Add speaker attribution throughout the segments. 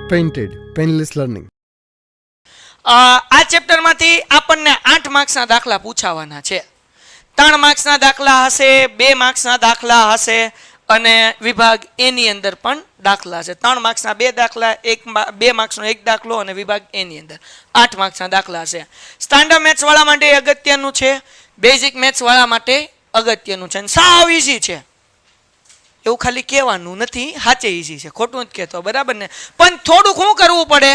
Speaker 1: Painted painless learning.
Speaker 2: આ ચેપ્ટરમાંથી આપણને 8 માર્ક્સના દાખલા પૂછાવાના છે. 3 માર્ક્સના દાખલા હશે, 2 માર્ક્સના દાખલા હશે અને વિભાગ એ ની અંદર પણ દાખલા છે. 3 માર્ક્સના 2 દાખલા, 2 માર્ક્સનો 1 દાખલો અને વિભાગ એ ની અંદર 8 માર્ક્સના દાખલા છે. સ્ટાન્ડર્ડ મેથ્સ વાળા માટે અગત્યનું છે, બેઝિક મેથ્સ વાળા માટે અગત્યનું છે, સાવ ઈઝી છે. એવું ખાલી કહેવાનું નથી, સાચે ઈઝી છે, ખોટું જ કહેતો, બરાબર ને? પણ થોડુંક શું કરવું પડે?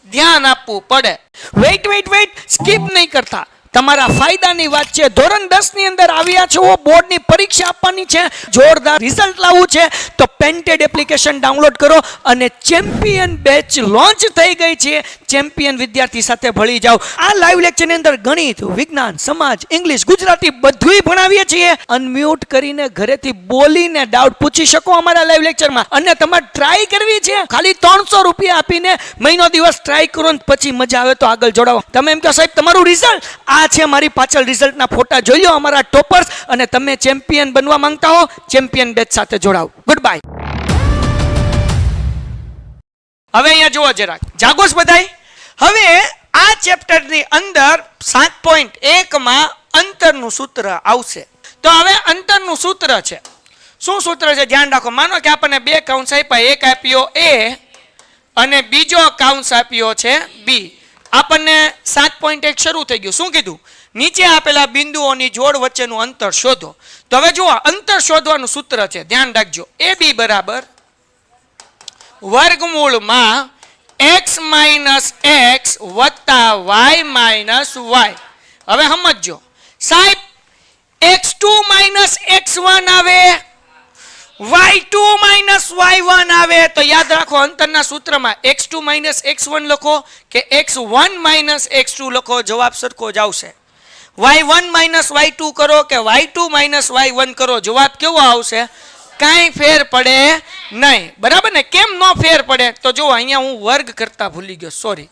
Speaker 2: ધ્યાન આપવું પડે. વેઇટ સ્કીપ નહીં કરતા, તમારા ફાયદાની વાત છે. ધોરણ 10 ની અંદર આવ્યા છો, બોર્ડની પરીક્ષા આપવાની છે, જોરદાર રિઝલ્ટ લાવવું છે, તો પેન્ટેડ એપ્લિકેશન ડાઉનલોડ કરો અને ચેમ્પિયન બેચ લોન્ચ થઈ ગઈ છે. ચેમ્પિયન વિદ્યાર્થી સાથે ભળી જાઓ. આ લાઈવ લેક્ચરની અંદર ગણિત, વિજ્ઞાન, સમાજ, ઇંગ્લિશ, ગુજરાતી બધુંય ભણાવીએ છીએ. અનમ્યુટ કરીને ઘરેથી બોલીને ડાઉટ પૂછી શકો અમારા લાઈવ લેક્ચરમાં. અને તમારે ટ્રાય કરવી છે, ખાલી 300 રૂપિયા આપીને મહિનો દિવસ ટ્રાય કરો ને પછી મજા આવે તો આગળ જોડાવો. તમે એમ કહો સાહેબ તમારું રિઝલ્ટ આ છે, મારી પાછળ રિઝલ્ટના ફોટા જોઈ લો અમારા ટોપર્સ, અને તમે ચેમ્પિયન બનવા માંગતા હો ચેમ્પિયન બેચ સાથે જોડાઓ. Good bye. હવે અહીંયા જુઓ જરાક, જાગોશ બધાય. હવે આ ચેપ્ટરની અંદર 7.1 માં અંતરનું સૂત્ર આવશે. તો હવે અંતરનું સૂત્ર છે. શું સૂત્ર છે? ધ્યાન રાખો. માનો કે આપણને 2 કૌંસ આપ્યા, એક આપ્યો A અને બીજો કૌંસ આપ્યો છે B. આપણને 7.1 શરૂ થઈ ગયું. શું કીધું? નીચે આપેલા બિંદુઓની જોડ વચ્ચેનું અંતર શોધો. તો હવે જુઓ, અંતર શોધવાનું સૂત્ર છે, ધ્યાન રાખજો. AB બરાબર વર્ગમૂળમાં x માઇનસ x વત્તા y માઇનસ y. હવે સમજો સાહેબ, x2 માઇનસ x1 આવે, y2 માઇનસ y1 આવે, તો યાદ રાખો અંતરના સૂત્રમાં x2 માઇનસ x1 લખો કે x1 માઇનસ x2 લખો, જવાબ સરખો જ આવશે. y1 માઇનસ y2 કરો કે y2 માઇનસ y1 કરો, જવાબ કેવો આવશે? કાંઈ ફેર પડે નહીં, બરાબર ને? કેમ નો ફેર પડે? તો જો અહીંયા હું વર્ગ કરતા ભૂલી ગયો, સોરી.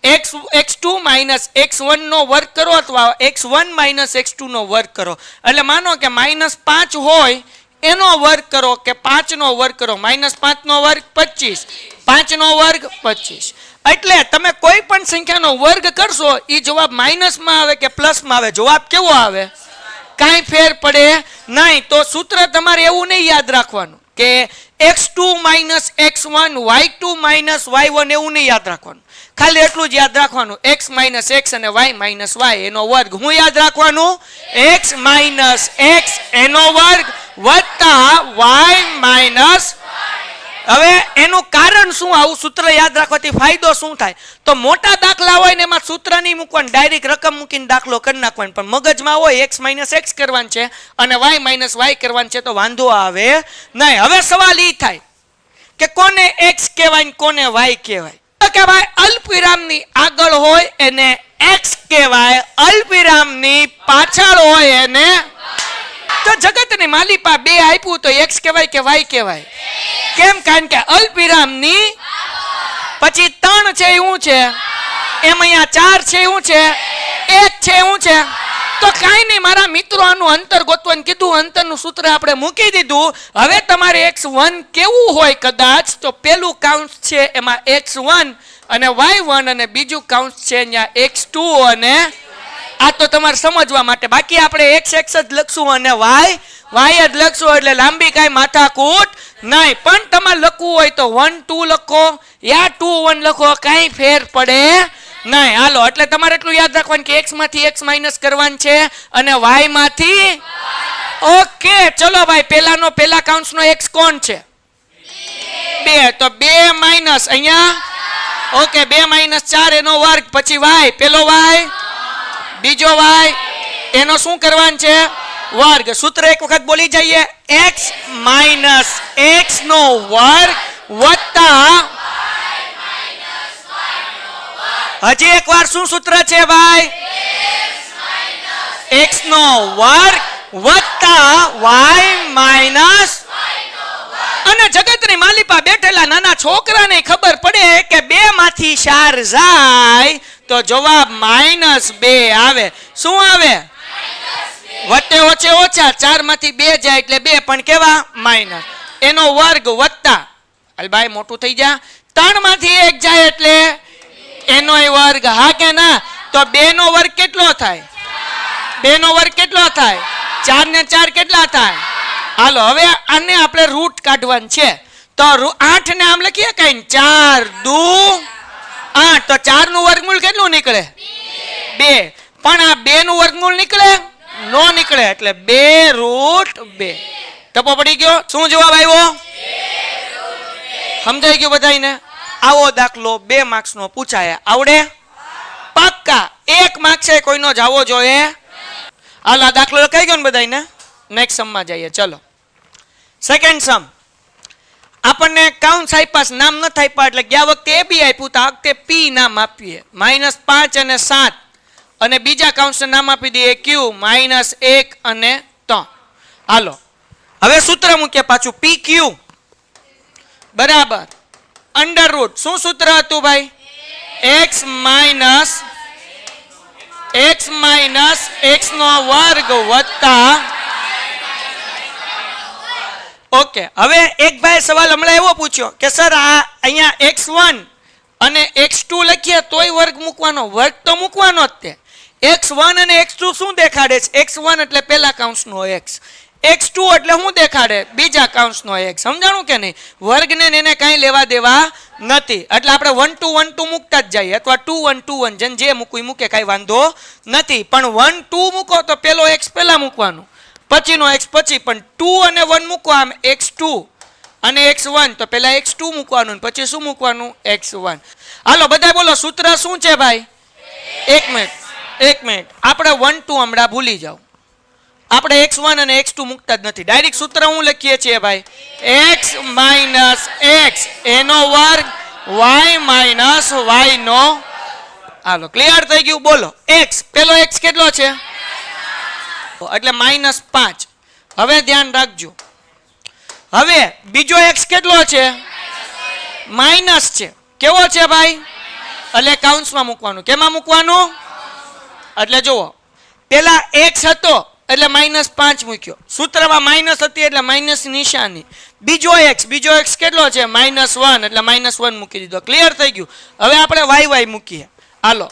Speaker 2: x2 માઇનસ x1 નો વર્ગ કરો અથવા x1 માઇનસ x2 નો વર્ગ કરો. એટલે માનો કે -5 હોય એનો વર્ગ કરો કે 5 નો વર્ગ કરો. -5 નો વર્ગ 25, 5 નો વર્ગ 25. એટલે તમે કોઈ પણ સંખ્યાનો વર્ગ કરશો એ જવાબ માઇનસમાં આવે કે પ્લસમાં આવે, જવાબ કેવો આવે? કાંઈ ફેર પડે નહીં. તો સૂત્ર તમારે એવું નહીં યાદ રાખવાનું કે x2 minus x1 y2 minus y1, એવું નહીં યાદ રાખવાનું. ખાલી એટલું જ યાદ રાખવાનું, x માઇનસ x અને y માઇનસ y એનો વર્ગ. હું યાદ રાખવાનું? x માઇનસ x એનો વર્ગ વત્તા y માઇનસ. હવે એનું કારણ શું? આવું સૂત્ર યાદ રાખવાથી ફાયદો શું થાય? તો મોટા દાખલા હોય ને એમાં સૂત્ર નહીં મૂકવાનું, ડાયરેક્ટ રકમ મૂકીને દાખલો કરી નાખવાનો. પણ મગજમાં હોય x માઇનસ x કરવાનું છે અને y માઇનસ y કરવાનું છે, તો વાંધો આવે નહીં. હવે સવાલ એ થાય કે કોને x કહેવાય ને કોને y કહેવાય? તો કે ભાઈ અલ્પવિરામની આગળ હોય એને x કહેવાય, અલ્પવિરામની પાછળ હોય એને. તો જગતની માલિપા 2 આપ્યું તો x કહેવાય કે y કહેવાય? કેમ? કારણ કે અલ્પવિરામની પછી 3 છે એવું છે, એમ અહીંયા 4 છે એવું છે, 1 છે એવું છે. તો કાંઈ નહીં મારા મિત્રો, આનું અંતર ગોતવાનું કીધું, અંતરનું સૂત્ર આપણે મૂકી દીધું. હવે તમારે x1 કેવું હોય કદાચ, તો પેલું કાઉન્સ છે એમાં x1 અને y1 અને બીજું કાઉન્સ છે અહીંયા x2 અને આ તો તમારે સમજવા માટે. બાકી આપણે x જ લખશું અને y જ લખશું, એટલે લાંબી કાંઈ માથાકૂટ નહીં. પણ તમારે લખવું હોય તો 1 2 લખો યા 2 1 લખો, કાંઈ ફેર પડે નહીં. હાલો, એટલે તમારે એટલું યાદ રાખવાનું કે x માંથી x માઇનસ કરવાનું છે અને y માંથી. ઓકે, ચલો ભાઈ, પેલાનો પેલા કાઉન્સનો x કોણ છે? 2. તો 2 માઇનસ અહીંયા, ઓકે, 2 માઇનસ 4 એનો વર્ગ, પછી y, પેલો y બીજો y એનો શું કરવાનું છે? વર્ગ. સૂત્ર એક વખત બોલી જઈએ, x માઇનસ x નો વર્ગ વત્તા. હજી એક વાર શું સૂત્ર છે ભાઈ? x નો વર્ગ વત્તા y માઇનસ. અને જગતની માલિપા બેઠેલા નાના છોકરાને ખબર પડે કે 2 માંથી 4 જાય તો જવાબ -2 આવે. શું આવે? વત્તે ઓછે ઓછા, 4 માંથી 2 જાય એટલે 2, પણ કેવા? માઇનસ. એનો વર્ગ વત્તા, અલ ભાઈ મોટું થઈ જા, 3 માંથી 1 જાય એટલે એનોય વર્ગ. હા કે ના? તો 2 નો વર્ગ કેટલો થાય? 2 નો વર્ગ કેટલો થાય? 4 ને 4 કેટલા થાય? હાલો હવે આને આપણે રૂટ કાઢવાનું છે. તો 8 ને આમ લખીએ કઈ 4 દુ 8. તો 4 નું વર્ગમૂળ કેટલું નીકળે? 2. પણ આ 2 નું વર્ગમૂળ નીકળે? નો નીકળે. એટલે 2√2. ટપો પડી ગયો? શું જવાબ આવ્યો? સમજાઈ ગયું બધાને? આવો દાખલો 2 માર્ક્સ નો પૂછાય. આવડે? પાક્કા. 1 માર્ક્સ એ કોઈનો જાવો જોઈએ. હાલ આ દાખલો લખાઈ ગયો ને બધાને? નેક્સ્ટ સમ માં જઈએ. ચલો સેકન્ડ સમ. આપણને કાઉન્સ આપ્યા, નામ ન આપ્યા એટલે ગયા વખતે એ બી આપ્યું, તો આ વખતે પી નામ આપીએ. -5 અને 7 અને બીજા કાઉન્સને નામ આપી દઈએ ક્યુ -1 અને 3. હાલો હવે સૂત્ર મૂકીએ પાછું પી ક્યુ બરાબર અંડર રૂટ. શું સૂત્ર હતું ભાઈ? x નો વર્ગ વત્તા. ઓકે હવે એક ભાઈ સવાલ હમણાં એવો પૂછ્યો કે સર આ અહીંયા x1 અને x2 લખીએ તોય વર્ગ મૂકવાનો? વર્ગ તો મૂકવાનો જ તે. x1 અને x2 શું દેખાડે છે? x1 એટલે પહેલા કાઉન્સનો x, x2 એટલે શું દેખાડે? બીજા કાઉન્સનો x. સમજાણું કે નહીં? વર્ગને એને કાંઈ લેવા દેવા નથી. એટલે આપણે 1 2 1 2 મૂકતા જ જઈએ, અથવા 2 1 2 1 જેને જે મૂકવું એ મૂકે, કાંઈ વાંધો નથી. પણ 1 2 મૂકો તો પેલો x પહેલા મૂકવાનો, પછીનો x પછી. પણ 2 અને 1 મૂકો આમ x2 અને x1 તો પહેલા x2 મૂકવાનું, પછી શું મૂકવાનું? x1. હાલો બધા બોલો સૂત્ર શું છે ભાઈ? એક મિનિટ આપણે 1 2 હમણાં ભૂલી જાઓ. આપણે x1 અને x2 મૂકતા જ નથી. ડાયરેક્ટ સૂત્ર હું લખીએ છીએ ભાઈ x - x એનો વર્ગ y - y નો. હાલો ક્લિયર થઈ ગયું? બોલો x પેલો x કેટલો છે? એટલે -5. હવે ધ્યાન રાખજો. હવે બીજો x કેટલો છે? માઇનસ છે. કેવો છે ભાઈ? એટલે કાઉન્સમાં મૂકવાનું. કેમાં મૂકવાનું? એટલે જુઓ પેલા x હતો એટલે -5 મૂક્યો, સૂત્રમાં માઇનસ હતી એટલે માઇનસ નિશાની. બીજો x કેટલો છે? -1 એટલે -1 મૂકી દીધો. ક્લિયર થઈ ગયું? હવે આપણે y મૂકીએ. હાલો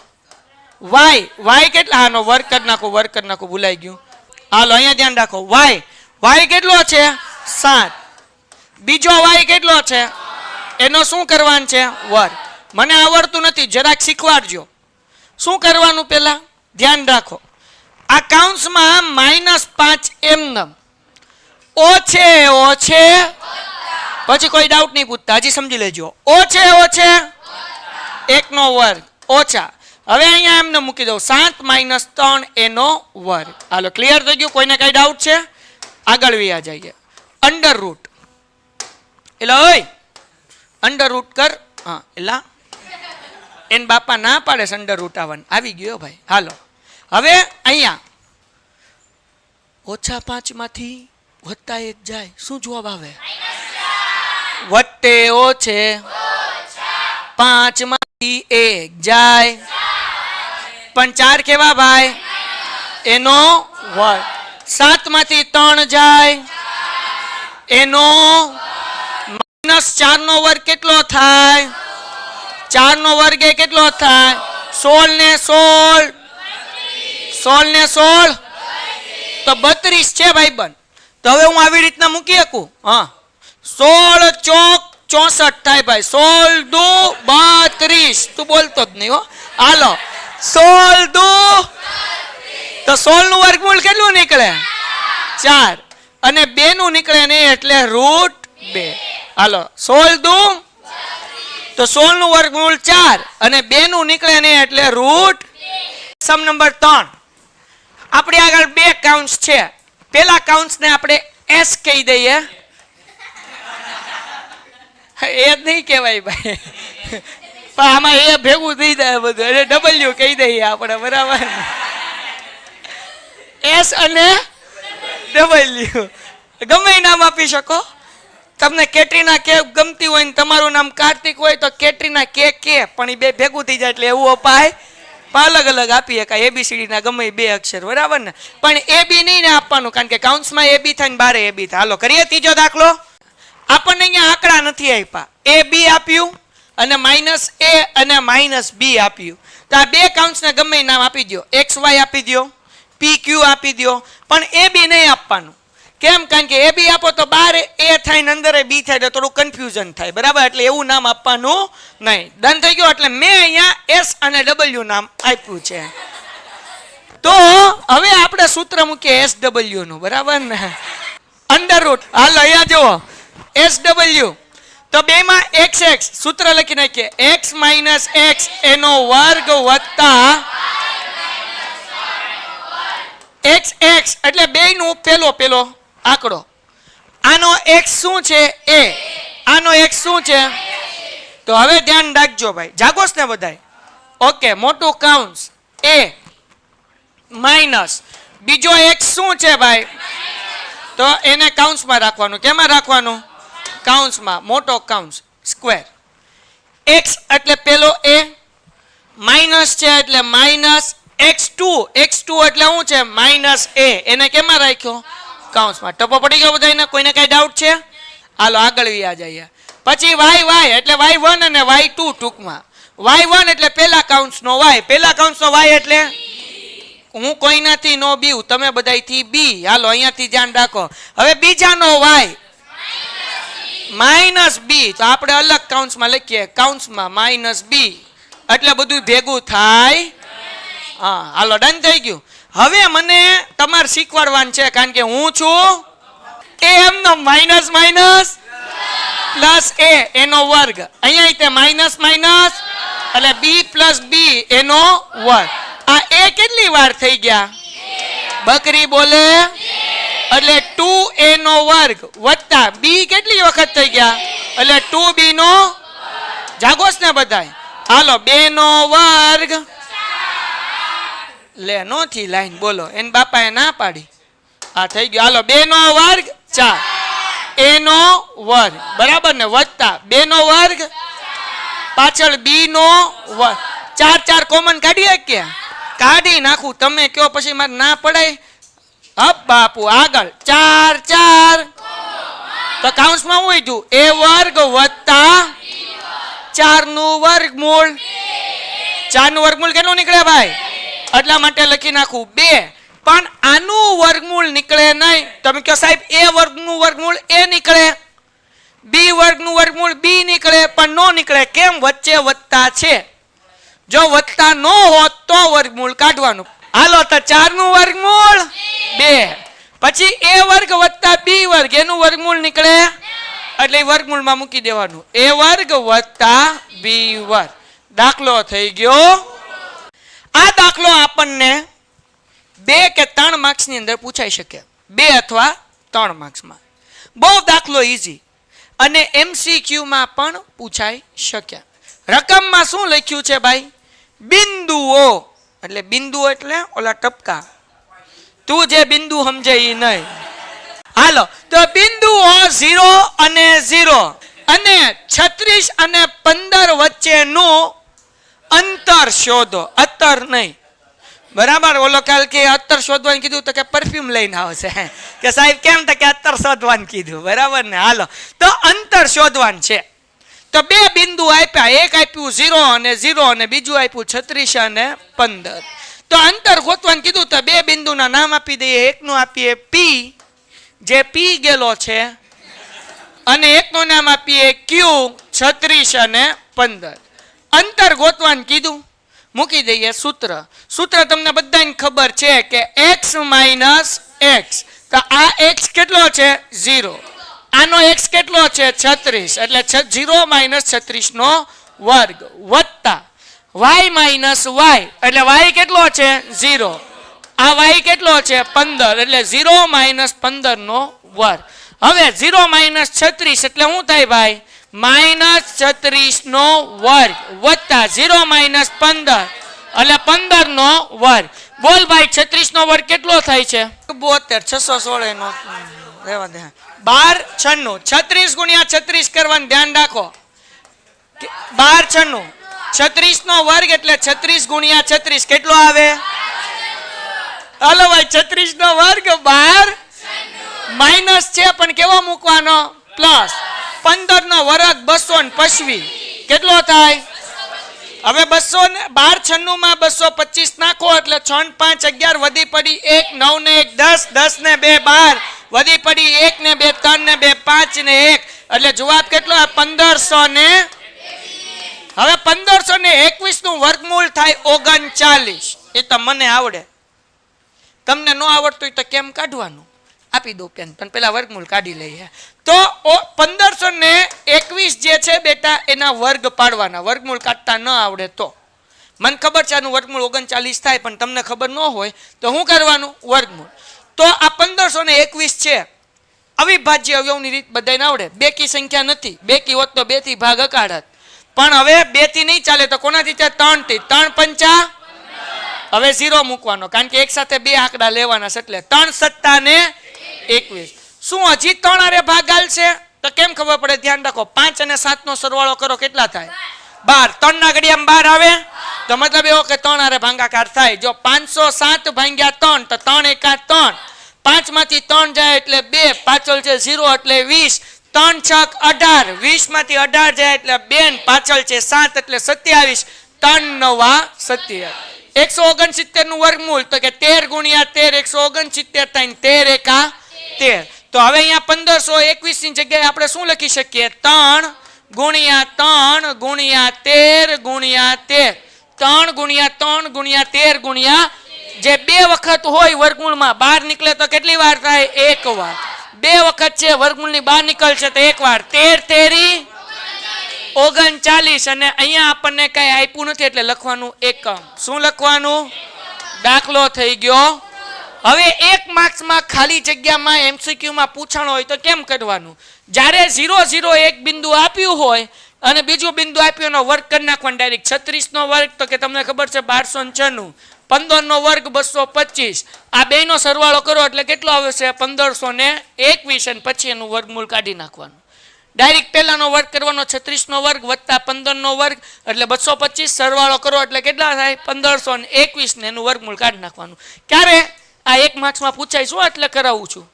Speaker 2: y કેટલા? આનો વર્ગ કરી નાખો, ભૂલાઈ ગયું. હાલો અહીંયા ધ્યાન રાખો. y કેટલો છે? 7. બીજો y કેટલો છે? એનો શું કરવાનું છે? વર્ગ. મને આવડતું નથી, જરાક શીખવાડજો. શું કરવાનું? પેલા ધ્યાન રાખો, આ કાઉન્સમાં -5 એમનેમ ઓછે પછી કોઈ ડાઉટ નહીં પૂછતા, હજી સમજી લેજો. ઓછે 1 નો વર્ગ ઓછા. હવે અહીંયા એમને મૂકી દઉં 7 - 3 એનો વર્ગ. હાલો ક્લિયર થઈ ગયું? કોઈને કઈ ડાઉટ છે? આગળ વ્યા જઈએ. અંડર રૂટ એટલે ઓય અંડર રૂટ કર. હા એલા એન બાપા ના પાડે છે અંડર રૂટ આવવાનું. આવી ગયો ભાઈ. હાલો હવે અહીંયા -5 માંથી +1 જાય, શું જવાબ આવે? વત્તે ઓછે 5 માંથી 1 જાય, પણ 4 કેવા ભાઈ? એનો વર્ગ. 7 માંથી 3 જાય, એનો -4 નો વર્ગ કેટલો થાય? 4 નો વર્ગ એ કેટલો થાય? 16 ને 16 તો 32 છે ભાઈ બન. તો હવે હું આવી રીતના મૂકી શકું. હા 16 ચોક 64 થાય ભાઈ. 16 દુ 32. તું બોલતો જ નહીં હો. હાલો 16 દુ તો 16 નું વર્ગમૂળ કેટલું નીકળે? 4 અને 2 નું નીકળે નહીં એટલે √2. હાલો 16 દુ તો 16 નું વર્ગમૂળ 4 અને 2 નું નીકળે નહીં એટલે √. Sum number 3. આપણી આગળ 2 કાઉન્સ છે. પેલા કાઉન્સ ને આપણે s કહી દઈએ. એ નહીં કહેવાય ભાઈ, પણ આમાં એ ભેગું થઈ જાય બધું એટલે w કહી દઈએ આપણે, બરાબર? s અને w ગમે નામ આપી શકો. તમને કેટરીના કે ગમતી હોય ને તમારું નામ કાર્તિક હોય તો કેટરીના કે પણ એ બે ભેગું થઈ જાય એટલે એવું અપાય. અલગ અલગ આપીએ કાંઈ ABCD ના ગમે 2 અક્ષર, બરાબર ને? પણ AB નહીં ને આપવાનું, કારણ કે કાઉન્સમાં AB થાય ને બારે AB થાય. હાલો કરીએ ત્રીજો દાખલો. આપણને અહીંયા આંકડા નથી આપ્યા. AB આપ્યું અને માઇનસ એ અને માઇનસ બી આપ્યું. તો આ બે કાઉન્ટ્સને ગમે એ નામ આપી દો. એક્સ વાય આપી દો, પી ક્યુ આપી દો, પણ એ બી નહીં આપવાનું. કેમ? કારણ કે એ બી આપો તો બાર એ થાય ને અંદર બી થાય એટલે થોડું કન્ફ્યુઝન થાય. બરાબર? એટલે એવું નામ આપવાનું નહીં. ડન થઈ ગયું. એટલે મેં અહીંયા એસ અને ડબલ્યુ નામ આપ્યું છે. તો હવે આપણે સૂત્ર મૂકીએ એસ ડબલ્યુ નું. બરાબર ને? Under route. હાલો અહીંયા જુઓ એસ ડબલ્યુ. તો બેમાં એક્સ એક્સ સૂત્ર લખી નાખીએ. એક્સ માઇનસ એક્સ એનો વર્ગ વત્તા એક્સ એક્સ એટલે બેયનું પેલો આંકડો. આનો એક્સ શું છે? એ. આનો એક્સ શું છે? તો હવે ધ્યાન રાખજો ભાઈ, જાગોસ ને બધાય. ઓકે, મોટું કાઉન્સ એ માઇનસ બીજો એક્સ શું છે ભાઈ? તો એને કાઉન્સમાં રાખવાનું. કેમાં રાખવાનું? કાઉન્સમાં. મોટો કાઉન્સ સ્ક્વેર. એક્સ એટલે પેલો એ, માઇનસ છે એટલે માઇનસ x2 એટલે શું છે? માઇનસ એ. એને કેમાં રાખ્યો? કાઉન્સમાં. ટપો પડી ગયો બધાને? કોઈને કઈ ડાઉટ છે? હાલો આગળ વ્યા જઈએ. પછી y એટલે y1 અને y2 ટૂંકમાં. y1 એટલે પેલા કાઉન્સનો y, પેલા કાઉન્સનો y એટલે હું કોઈનાથી નો બીવ, તમે બધાયથી બી. હાલો અહીંયાથી ધ્યાન રાખો. હવે બીજાનો y માઇનસ બી, તો આપણે અલગ કાઉન્સમાં લખીએ. કાઉન્સમાં માઇનસ બી એટલે બધું ભેગું થાય. હા હાલો ડન થઈ ગયું. હવે મને તમારે શીખવાડવાનું છે, કારણ કે હું છું એ એમનો માઇનસ માઇનસ પ્લસ એ એનો વર્ગ. અહીંયા તે માઇનસ માઇનસ એટલે બી પ્લસ બી એનો વર્ગ. આ એ કેટલી વાર થઈ ગયા? બકરી બોલે એટલે 2a નો વર્ગ વત્તા બી કેટલી વખત થઈ ગયા? એટલે 2b નો. જાગોસ ને બધાય? હાલો 2 નો વર્ગ. લે નો થી લાઈન બોલો, એન બાપાએ ના પાડી. આ થઈ ગયું. હાલો 2 નો વર્ગ 4 a નો વર્ગ. બરાબર ને? વત્તા 2 નો વર્ગ પાછળ b નો વર્ગ. 4 કોમન કાઢીએ કે? કાઢી નાખું. તમે કયો પછી મારે ના પડાય? હપ બાપુ આગળ 4 તો કાઉન્સમાં હું થયું? a વર્ગ વત્તા 4 નું વર્ગમૂળ. 4 નું વર્ગમૂળ કેટલું નીકળે ભાઈ? એટલા માટે લખી નાખું 2. પણ આનું વર્ગમૂળ નીકળે નહીં. તમે કહો સાહેબ a વર્ગનું વર્ગમૂળ a નીકળે, b વર્ગનું વર્ગમૂળ b નીકળે, પણ નો નીકળે. કેમ? વચ્ચે વત્તા છે. જો વત્તા નો હોત તો વર્ગમૂળ કાઢવાનું. હાલો તો 4 નું વર્ગમૂળ 2, પછી a વર્ગ વત્તા b વર્ગ એનું વર્ગમૂળ નીકળે એટલે વર્ગમૂળમાં મૂકી દેવાનું. a વર્ગ વત્તા b વર્ગ. દાખલો થઈ ગયો. આ દાખલો આપણને 2 કે 3 માર્ક્સની અંદર પૂછાઈ શકે. 2 અથવા 3 માર્ક્સમાં. બહુ દાખલો ઈઝી અને MCQ માં પણ પૂછાઈ શકે. રકમમાં શું લખ્યું છે ભાઈ? બિંદુઓ. એટલે બિંદુ એટલે ઓલા ટપકા. તું જે બિંદુ સમજે એ નહીં. હાલો તો બિંદુઓ 0 અને 0 અને 36 અને 15 વચ્ચેનું અંતર શોધો. અત્તર નહીં. બરાબર? ઓલો કાલ કે અત્તર શોધવાનું કીધું તો કે પરફ્યુમ લઈને આવશે કે સાહેબ કેમ? તો કે અત્તર શોધવાનું કીધું. બરાબર ને? હાલો તો અંતર શોધવાનું છે. તો બે બિંદુ આપ્યા. એક આપ્યું 0 અને 0 અને બીજું આપ્યું 36 અને 15. તો અંતર ગોતવાનું કીધું તો બે બિંદુના નામ આપી દઈએ. એકનું આપીએ P, જે P ગેલો છે, અને એકનું નામ આપીએ Q, 36 અને 15. અંતર ગોતવાનું કીધું. મૂકી દઈએ સૂત્ર. સૂત્ર તમને બધાને ખબર છે કે x માઇનસ x. તો આ x કેટલો છે? 0. આનો x કેટલો છે? 36. એટલે 0 માઇનસ 36 નો વર્ગ વત્તા y માઇનસ y. એટલે y કેટલો છે? 0. આ y કેટલો છે? 15. એટલે 0 માઇનસ 15 નો વર્ગ. હવે 0 માઇનસ 36 એટલે શું થાય ભાઈ? માઇનસ 36 નો વર્ગ વત્તા 0 માઇનસ 15 એટલે 15 નો વર્ગ. બોલ ભાઈ 36 નો વર્ગ કેટલો થાય છે? 72. 616 નો રહેવા દે. 12 96. 36 ગુણ્યા 36 કરવાનું ધ્યાન રાખો. 12 96. 36 નો વર્ગ એટલે 36 ગુણ્યા 36 કેટલો આવે? હાલો ભાઈ 36 નો વર્ગ 12 માઇનસ છે પણ કેવો મૂકવાનો? પ્લસ. 15 નો વર્ગ 225 કેટલો થાય? હવે 212 માં 225 નાખો એટલે 6 ને 5 11 વધી પડી 1 9 ને 1 10 10 ને 2 12 વધી પડી 1 ને 2 3 ને 2 5 ને 1 એટલે જવાબ કેટલો? 1500 ને હવે 1521 નું વર્ગમૂળ થાય 39. એ તો મને આવડે, તમને ન આવડતું હોય તો કેમ કાઢવાનું? આપી દો પેન, પણ પેલા વર્ગમૂળ કાઢી લઈએ. તો 1521 જે છે બેટા એના વર્ગ પાડવાના, વર્ગમૂળ કાઢતા ન આવડે તો. મને ખબર છે આનું વર્ગમૂળ 39 થાય, પણ તમને ખબર ન હોય તો શું કરવાનું? વર્ગમૂળ. તો આ 1521 છે, અવિભાજ્ય અવયવની રીત બધાને આવડે. બેકી સંખ્યા નથી, બેકી હોત તો 2 થી ભાગ અકાળત, પણ હવે 2 થી નહીં ચાલે તો કોનાથી ચાલે? 3 થી. 3 પંચા હવે 0 મૂકવાનો, કારણ કે એક સાથે 2 આંકડા લેવાના છે એટલે 3 સત્તા ને 21. શું હજી 3 આરે ભાગ આલશે? તો કેમ ખબર પડે? ધ્યાન રાખો. 5 અને 7 નો સરવાળો કરો, કેટલા થાય? 12. 3 ના ઘડિયામાં 12 આવે તો મતલબ એવો કે 3 આરે ભાગાકાર થાય. જો 507 ભાગ્યા 3 તો 3 એકા 3, 5 માંથી 3 જાય એટલે 2, પાછળ છે 0 એટલે 20, 3 છક 18, 20 માંથી 18 જાય એટલે 2, પાછળ છે 7 એટલે 27, 3 નવા 27. 169 નું વર્ગમૂળ તો કે 13 ગુણ્યા 13 169 થાય, 13 એકા 13. તો હવે અહીંયા 1521 ની જગ્યાએ આપણે શું લખી શકીએ? 3 ગુણ્યા 3 ગુણ્યા 13 ગુણ્યા 13, 3 ગુણ્યા 3 ગુણ્યા 13 ગુણ્યા જે 2 વખત હોય વર્ગમૂળમાં બહાર નીકળે તો કેટલી વાર થાય? 1 વાર. 2 વખત છે વર્ગમૂળની બહાર નીકળશે તો 1 વાર. 13 તેરી 39 અને અહીંયા આપણને કઈ આપ્યું નથી એટલે લખવાનું એકમ. શું લખવાનું? દાખલો થઈ ગયો. હવે 1 માર્ક્સમાં ખાલી જગ્યામાં MCQ માં પૂછાણો હોય તો કેમ કરવાનું? જ્યારે 0 0 એક બિંદુ આપ્યું હોય અને બીજું બિંદુ આપ્યું એનો વર્ગ કરી નાખવાનો ડાયરેક્ટ. 36 નો વર્ગ તો કે તમને ખબર છે 1296, 15 નો વર્ગ 225, આ બેનો સરવાળો કરો એટલે કેટલો આવે છે? 1521 અને પછી એનું વર્ગમૂળ કાઢી નાખવાનું. ડાયરેક્ટ પહેલાનો વર્ગ કરવાનો, 36 નો વર્ગ વત્તા 15 નો વર્ગ એટલે 225, સરવાળો કરો એટલે કેટલા થાય? 1521 ને એનું વર્ગમૂળ કાઢી નાખવાનું. ક્યારે? આ 1 માર્ક્સમાં પૂછાય. શું એટલે કરાવું છું?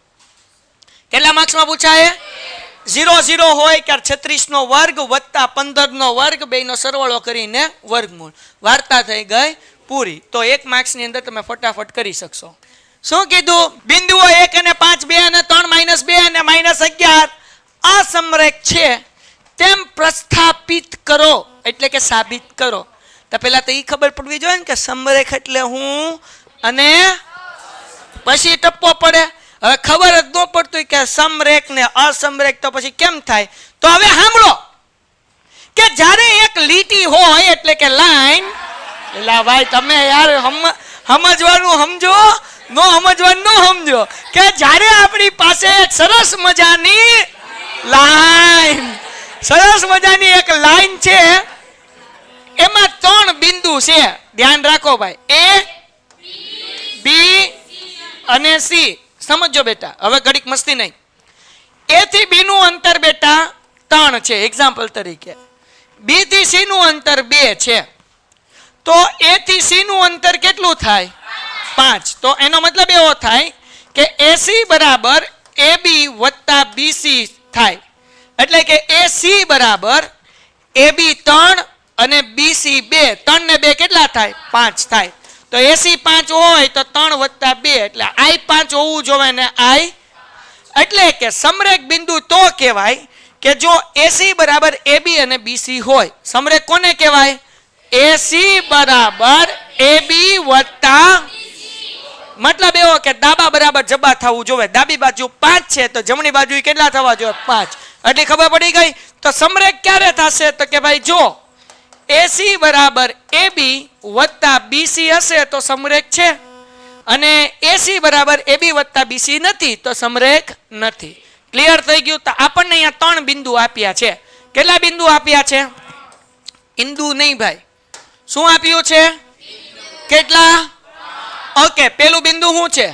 Speaker 2: કેટલા માર્ક્સમાં પૂછાય? 0 0 હોય કે 36 નો વર્ગ વત્તા 15 નો વર્ગ બેનો સરવાળો કરીને વર્ગમૂળ. વાર્તા થઈ ગઈ પૂરી. તો 1 માર્ક્સ ની અંદર તમે ફટાફટ કરી શકશો. શું કીધું? બિંદુઓ 1 અને 5, 2 અને 3, -2 અને -11 અસમરેખ છે તેમ પ્રસ્થાપિત કરો, એટલે કે સાબિત કરો. તો પહેલા તો એ ખબર પડવી જોઈએ ને કે સમરેખ એટલે હું અને પછી ટપ્પો પડે. હવે ખબર જ ન પડતું કે સમરેખ ને અસમરેખ તો પછી કેમ થાય? તો હવે સાંભળો કે જ્યારે એક લીટી હોય એટલે કે લાઈન, એલા ભાઈ તમે યાર સમજવાનું સમજો, નો સમજવાનું ન સમજો, કે જ્યારે આપણી પાસે એક સરસ મજાની લાઈન, સરસ મજાની એક લાઈન છે, એમાં 3 બિંદુ છે. ધ્યાન રાખો ભાઈ, A, B અને C. સમજો બેટા, હવે ઘડીક મસ્તી નહીં. A થી B નું અંતર બેટા 3 છે એક્ઝામ્પલ તરીકે. B થી C નું અંતર 2 છે. તો A થી C નું અંતર કેટલું થાય? 5. તો એનો મતલબ એવો થાય કે AC બરાબર AB વત્તા BC થાય. એટલે કે AC બરાબર AB 3 અને BC 2. 3 ને 2 કેટલા થાય? 5 થાય. તો AC 5 હોય તો 3 વત્તા 2 એટલે I 5 હોવું જોઈએ ને I. એટલે કે સમરેખ બિંદુ તો કહેવાય કે જો AC બરાબર AB અને BC હોય. સમરેખ કોને કહેવાય? AC બરાબર AB વત્તા, મતલબ એવો કે ડાબા બરાબર જબા થવું જોઈએ. ડાબી બાજુ 5 છે તો જમણી બાજુ કેટલા થવા જોઈએ? 5. એટલે ખબર પડી ગઈ. તો સમરેખ ક્યારે થશે? તો કે ભાઈ જો AC બરાબર AB વત્તા BC હશે તો સમરેખ છે, અને AC બરાબર AB વત્તા BC નથી તો સમરેખ નથી. ક્લિયર થઈ ગયું? તો આપણને અહીંયા 3 બિંદુ આપ્યા છે. કેટલા બિંદુ આપ્યા છે? ઇંદુ નહીં ભાઈ, શું આપ્યું છે? કેટલા? ઓકે, પેલું બિંદુ શું છે?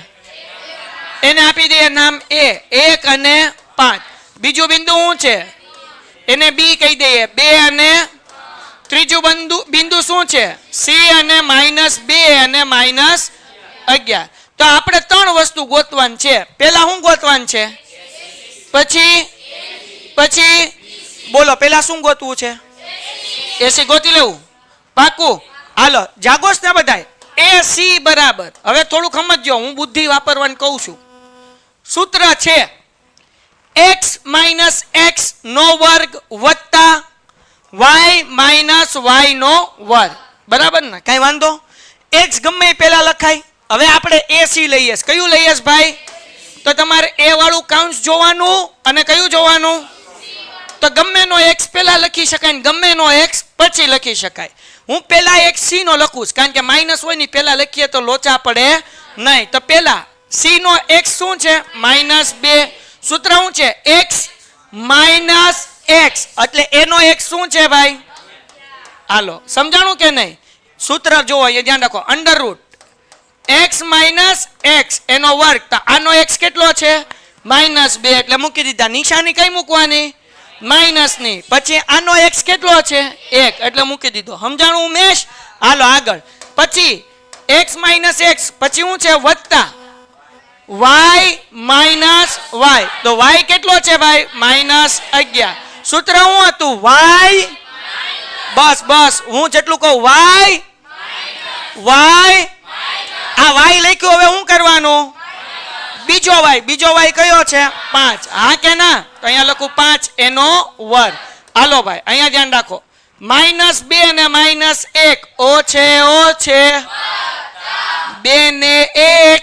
Speaker 2: એને આપી દઈએ નામ A, 1 અને 5. બીજું બિંદુ શું છે? એને B કહી દઈએ, 2 અને ત્રીજું બિંદુ શું છે? C અને -2 અને -11. તો આપણે 3 વસ્તુ ગોતવાની છે. પહેલા શું ગોતવાનું છે? પછી બોલો, પહેલા શું ગોતવું છે? એસી ગોતી લેવું પાકું. હાલો જાગોશ ને બધાય. એસી બરાબર, હવે થોડુંક સમજો, હું બુદ્ધિ વાપરવાનું કહું છું. સૂત્ર છે x માઇનસ એક્સ નો વર્ગ વત્તા y માઇનસ y નો વર્ગ. બરાબર ને, કઈ વાંધો? x ગમે એ પહેલા લખાય. હવે આપણે એસી લઈએ. કયું લઈએ ભાઈ? તો તમારે એ વાળું કાઉન્સ જોવાનું અને કયું જોવાનું? તો ગમે નો x પહેલા લખી શકાય, ગમે નો x પછી લખી શકાય. હું પહેલા એક c નો લખું છું, કારણ કે માઇનસ હોય ને પહેલા લખીએ તો લોચા પડે નહીં. તો પહેલા c નો x શું છે? -2. સૂત્ર શું છે? x માઇનસ x, એટલે એનો x શું છે ભાઈ? હાલો સમજાણું કે નહીં? સૂત્ર જુઓ, એ ધ્યાન રાખો. Under route x minus x એનો વર્ગ, તો આનો x કેટલો છે? -2, એટલે મૂકી દીધા. નિશાની કઈ મૂકવાની? માઇનસ ની. પછી આનો x કેટલો છે? 1, એટલે મૂકી દીધો. સમજાણું ઉમેશ? હાલો આગળ. પછી x માઇનસ x, પછી શું છે? વત્તા y માઇનસ y, તો y કેટલો છે ભાઈ? -11. સૂત્ર શું હતું? y, બસ બસ, હું જેટલું કહું y, આ y લખ્યું. હવે શું કરવાનું? બીજો y કયો છે? 5. હા કે ના? તો અહીંયા લખું 5 એનો વર્ગ. હાલો ભાઈ અહીંયા ધ્યાન રાખો. -2 અને -1 ઓ છે 2 ને 1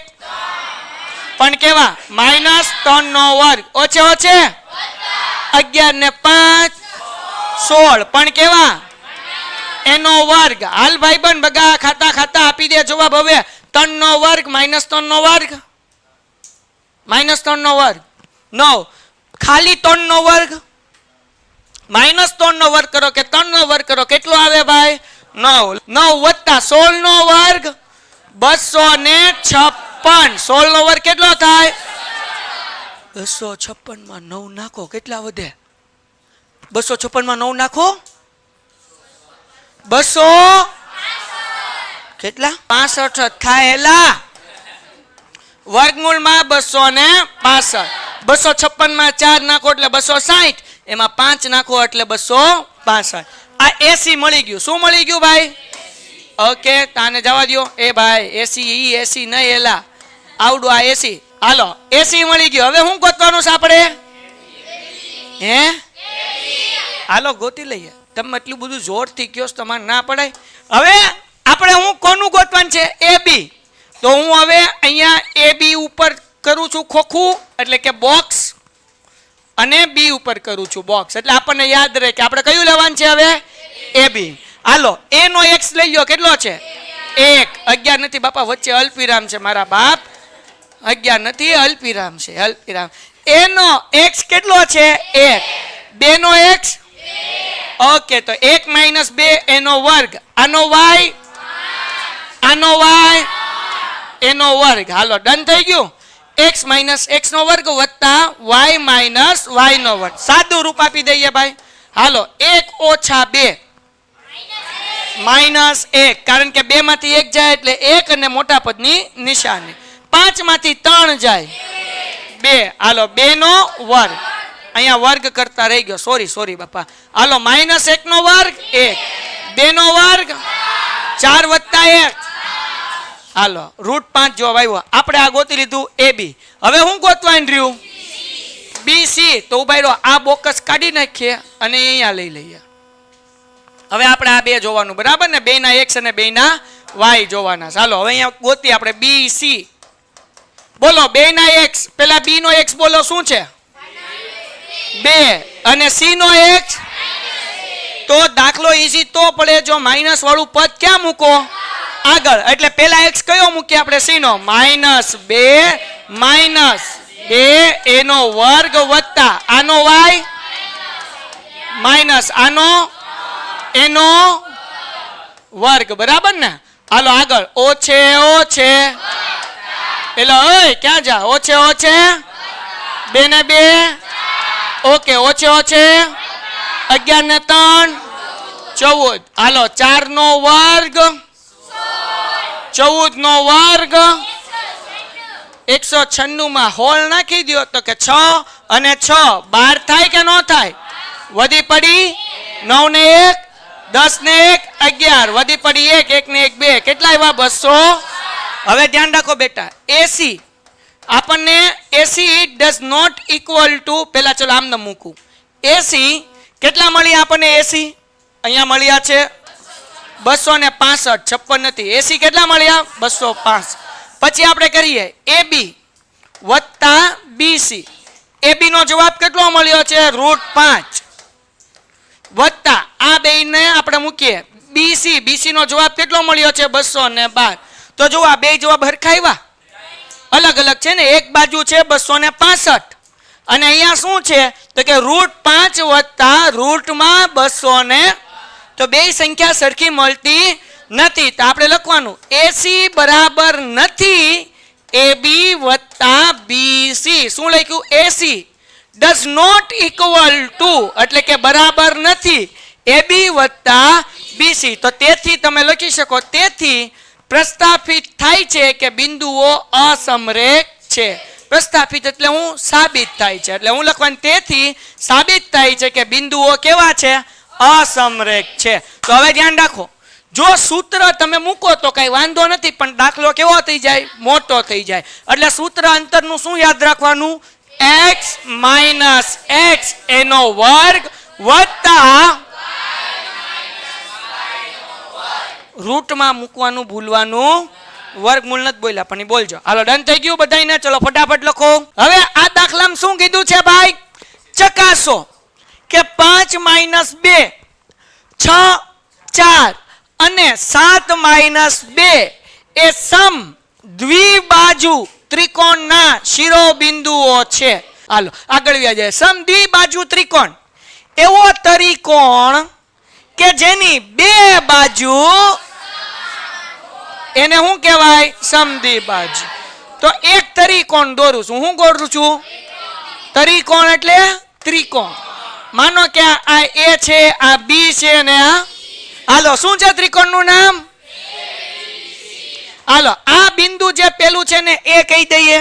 Speaker 2: પણ કેવા? -3 નો વર્ગ. ઓ છે 11 ને 5 16 પણ કેવા? એનો વર્ગ. હાલ ભાઈ બન બગા ખાતા આપી દે જવાબ. હવે 3 નો વર્ગ -3 નો વર્ગ, -3 નો વર્ગ 9, ખાલી 3 નો વર્ગ, -3 નો વર્ગ કરો કે 3 નો વર્ગ કરો, કેટલો આવે ભાઈ? 9. 9 વત્તા 16 નો વર્ગ 256. 16 નો વર્ગ કેટલો થાય? 256 માં 9 નાખો, કેટલા વધે? 256 માં 9 નાખો, 200 કેટલા? 65 થાય. એલા વર્ગમૂળમાં 265. 256 માં 4 નાખો એટલે 260, એમાં 5 નાખો એટલે 265. આ એસી મળી ગયું. શું મળી ગયું ભાઈ? ઓકે, તાને જવા દો. એ ભાઈ એસી એસી નહીં, એલા આવડું આ એસી. હાલો એસી મળી ગયું. હવે શું ગોતવાનું છે આપણે? હે હાલો ગોતી લઈએ. તમે એટલું બધું જોરથી કયો તમારે ના પડાય. હવે આપણે હું કોનું ગોતવાનું છે? એ બી. તો હું હવે અહીંયા એ બી ઉપર કરું છું ખોખું, એટલે કે બોક્સ, અને બી ઉપર કરું છું બોક્સ, એટલે આપણને યાદ રહે કે આપણે કયું લેવાનું છે હવે? એ બી. હાલો એ નો x લઈ લો. કેટલો છે? 1. 11 નથી બાપા, વચ્ચે અલ્પવિરામ છે મારા બાપ. 11 નથી, અલ્પવિરામ છે, અલ્પવિરામ. એ નો x કેટલો છે? 1. 2 નો x, ઓકે, તો 1 - 2 એનો વર્ગ, આનો y, આનો y, એનો વર્ગ. હાલો ડન થઈ ગયું. x માઇનસ x નો વર્ગ વત્તા y માઇનસ y નો વર્ગ. સાદું રૂપ આપી દઈએ ભાઈ. હાલો 1 ઓછા 2 -1, કારણ કે 2 માંથી 1 જાય એટલે 1 અને મોટા પદની નિશાની. 5 માંથી 3 જાય 2. હાલો 2 નો વર્ગ, અહીંયા વર્ગ કરતા રહી ગયો, સોરી બાપા. હાલો -1 નો વર્ગ 1, 2 નો વર્ગ 4 વત્તા 1. હાલો √5 જવાબ આવ્યો. આપણે આ ગોતી લીધું એ બી. હવે હું ગોતવાનું રહ્યું? BC. તો ઉભા રહ્યો, આ બોક્સ કાઢી નાખીએ અને અહીંયા લઈ લઈએ. હવે આપણે આ બે જોવાનું, બરાબર ને? 2 ના x અને 2 ના y જોવાના. ચાલો હવે અહીંયા ગોતી આપણે BC. બોલો 2 ના x, પેલા b નો x બોલો શું છે? 2 અને c નો x, તો દાખલો ઈઝી તો પડે જો માઇનસ વાળું પદ ક્યાં મૂકો? આગળ. એટલે પેલા x કયો મૂકીએ આપણે? c નો. -2 -2 એનો વર્ગ વત્તા આનો y માઇનસ આનો એનો વર્ગ. બરાબર ને? હાલો આગળ. ઓ છે એટલે ઓય ક્યાં જા? ઓ છે 2 ને 2, ઓકે. ઓ છે 11 ને 3 14. હાલો 4 નો વર્ગ 14 નો વર્ગ 196 માં હોલ નાખી દો તો કે 6 અને 6 12 થાય કે ન થાય? વધી પડી 9 ને 1 10 ને 1 11 વધી પડી 1 1 ને 1 2 કેટલા આવ્યા 200. હવે ધ્યાન રાખો બેટા એસી આપણને એસી ડઝ નોટ ઇક્વલ ટુ પેલા ચલો આમ ન મૂકું એસી કેટલા મળ્યા આપણને એસી અહીંયા મળ્યા છે 265 56 નથી એસી કેટલા મળ્યા 205. પછી આપણે કરીએ એબી વત્તા બીસી એબી નો જવાબ કેટલો મળ્યો છે √5 વત્તા આ બેને આપણે મૂકીએ બીસી બીસી નો જવાબ કેટલો મળ્યો છે 212. તો જો આ બે જવાબ હરખાવ્યા અલગ અલગ છે ને એક બાજુ છે 265 અને અહીંયા શું છે તો કે √5 વત્તા √માં 200 તો બે સંખ્યા સરખી મળતી નથી તો આપણે લખવાનું એસી બરાબર નથી એબી વત્તા બીસી શું લખ્યું એસી ડઝ નોટ ઇક્વલ ટુ એટલે કે બરાબર નથી એબી વત્તા બીસી. તો તેથી તમે લખી શકો તેથી પ્રસ્થાપિત થાય છે કે બિંદુઓ અસમરેખ છે. પ્રસ્થાપિત એટલે હું સાબિત થાય છે એટલે હું લખવાનું તેથી સાબિત થાય છે કે બિંદુઓ કેવા છે અસમરેખ છે. તો હવે ધ્યાન રાખો જો સૂત્ર તમે મૂકો તો કઈ વાંધો નથી પણ દાખલો કેવો થઈ જાય મોટો થઈ જાય એટલે સૂત્ર અંતરનું શું યાદ રાખવાનું x - x એનો વર્ગ વત્તા રૂટમાં મૂકવાનું ભૂલવાનું વર્ગમૂળ નથી બોલ્યા પણ બોલજો હાલો ડન થઈ ગયું બધાને ચલો ફટાફટ લખો. હવે આ દાખલામાં શું કીધું છે ભાઈ ચકાસો કે 5 - 2 6 4 અને 7 - 2 એ સમ દ્વિબાજુ ત્રિકોણના શિરોબિંદુઓ છે. હાલો આગળ વ્યા જાય સમ દ્વિબાજુ ત્રિકોણ એવો ત્રિકોણ કે જેની બે બાજુ એને શું કહેવાય સમદ્વિબાજુ. તો એક ત્રિકોણ દોરું છું હું દોરું છું ત્રિકોણ એટલે ત્રિકોણ માનો કે આ એ છે આ બી છે ને આ હાલો શું છે ત્રિકોણનું નામ હાલો આ બિંદુ જે પેલું છે ને એ કહી દઈએ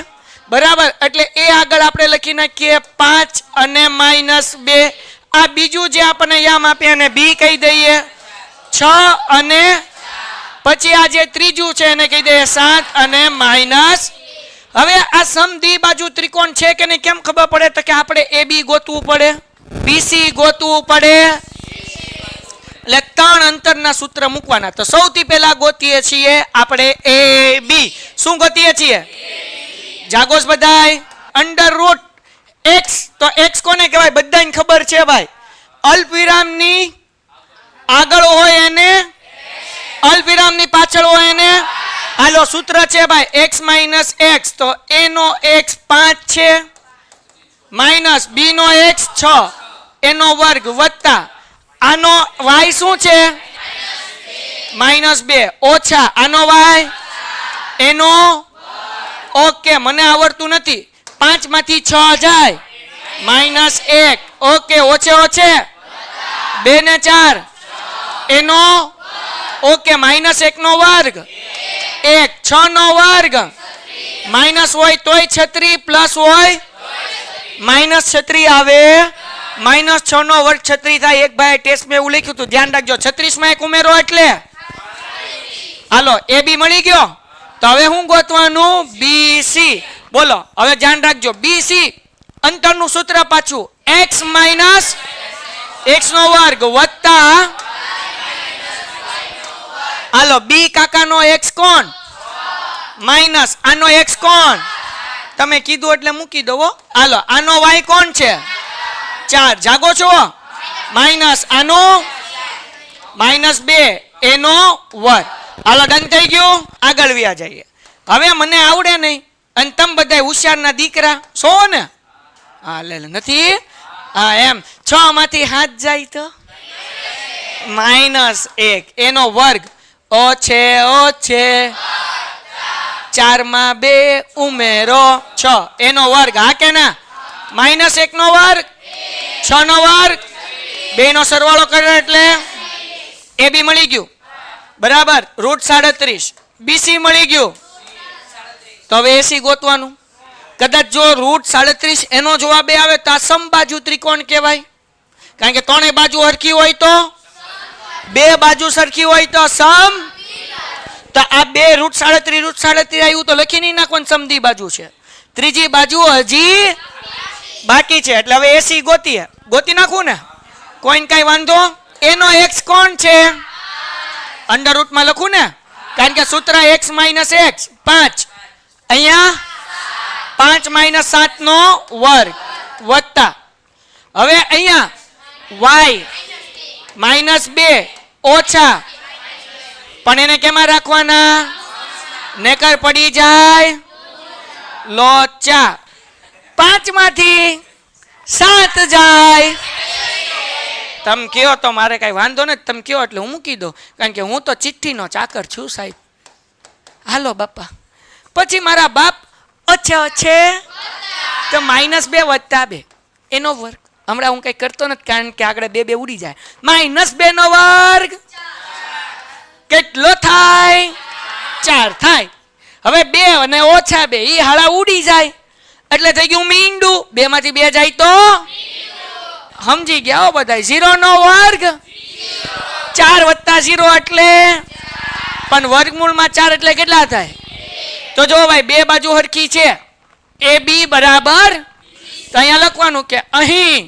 Speaker 2: બરાબર એટલે એ આગળ આપણે લખી નાખીએ 5 અને -2 આ બીજું જે આપણને યામ આપે એને બી કહી દઈએ 6 અને પછી આ જે ત્રીજું છે એને કહી દઈએ 7 અને માઇનસ. હવે આ સમદ્વિબાજુ ત્રિકોણ છે કે નહીં કેમ ખબર પડે તો કે આપણે એ બી ગોતવું પડે બીસી ગોતવું પડે એટલે 3 અંતરના સૂત્ર મૂકવાના. તો સૌથી પહેલા ગોતીએ છીએ આપણે એ બી શું ગોતીએ છીએ જાગોસ બધાય √x તો x કોને કહેવાય બધાને ખબર છે ભાઈ અલ્પવિરામની આગળ હોય એને અલ્પવિરામની પાછળ હોય એને હાલો સૂત્ર છે ભાઈ x - x તો a નો x 5 છે માઈનસ b નો x 6 એનો વર્ગ વત્તા આનો y શું છે -2 ઓછા આનો y એનો ઓકે મને આવડતું નથી 5 માંથી 6 જાય -1 ઓકે ઓછે ઓછે 2 ને 4 એનો ઓકે -1 નો વર્ગ 1 6 નો વર્ગ માઇનસ હોય તોય 36 પ્લસ હોય -36 આવે -6 નો વર્ગ 36 થાય. એક ભાઈ ટેસ્ટ માં એવું લખ્યું હતું ધ્યાન રાખજો 36 માં એક ઉમેરો એટલે હાલો એ બી મળી ગયો. તો હવે હું ગોતવાનું બીસી બોલો હવે ધ્યાન રાખજો બીસી અંતરનું સૂત્ર પાછું x - x નો વર્ગ વત્તા હાલો બી કાકાનો x કોણ માઈનસ આનો x કોણ તમે કીધું એટલે મૂકી દો હાલો આનો y કોણ છે 4 જાગો છો માઈનસ આનો -2 એનો વર્ગ હાલો ડન થઈ ગયું આગળ વ્યા જઈએ. હવે મને આવડે નહીં અને તમે બધા હોશિયારના દીકરા છો ને હા લે નથી હા એમ 6 માંથી 7 જાય તો -1 એનો વર્ગ ઓછે ઓછે 4 માં 2 ઉમેરો 6 એનો વર્ગ હા કે ના -1 નો વર્ગ 6 નો વર્ગ 2 નો સરવાળો કરે એટલે એ બી મળી ગયું બરાબર √37 બીસી મળી ગયું. તો હવે એસી ગોતવાનું કદાચ જો √37 એનો જવાબ આવે તો આ સમબાજુ ત્રિકોણ કહેવાય કારણ કે ત્રણેય બાજુ હરખી હોય તો બે બાજુ સરખી હોય તો સમ, તો આ બે √37 √37 આવ્યું તો લખી નહીં નાખવાનું સમદી બાજુ છે. ત્રીજી બાજુ હજી બાકી છે એટલે હવે 80 ગોતી નાખું ને, કોઈને કઈ વાંધો? એનો x કોણ છે? અંડર રૂટમાં લખું ને, કારણ કે સૂત્ર x - x 5, અહીંયા 5 - 7 નો વર્ગ વત્તા, હવે અહીંયા y -2 ઓછા, પણ એને કેમાં રાખવાના? નેકર પડી જાય લોચા. 5 માંથી 7 જાય. તમે કયો તો મારે કઈ વાંધો નથી, તમે કયો એટલે હું મૂકી દઉં, કારણ કે હું તો ચિઠ્ઠીનો ચાકર છું સાહેબ. હાલો બાપા. પછી મારા બાપ અચ્છે તો -2 વત્તા 2 એનો વર્ગ. હમણાં હું કઈ કરતો નથી, કારણ કે આગળ 2 ઉડી જાય. -2 નો વર્ગ કેટલો થાય? 4 થાય. હવે 2 અને ઓછા 2 ઈ હાડા ઉડી જાય એટલે થઈ ગયું મીંડું. 2 માંથી 2 જાય તો સમજી ગયા હો બધા. 0 નો વર્ગ 4 વત્તા 0 એટલે, પણ વર્ગમૂળમાં 4 એટલે કેટલા થાય? તો જો ભાઈ બે બાજુ હરખી છે. AB બરાબર, તો અહીંયા લખવાનું કે અહીં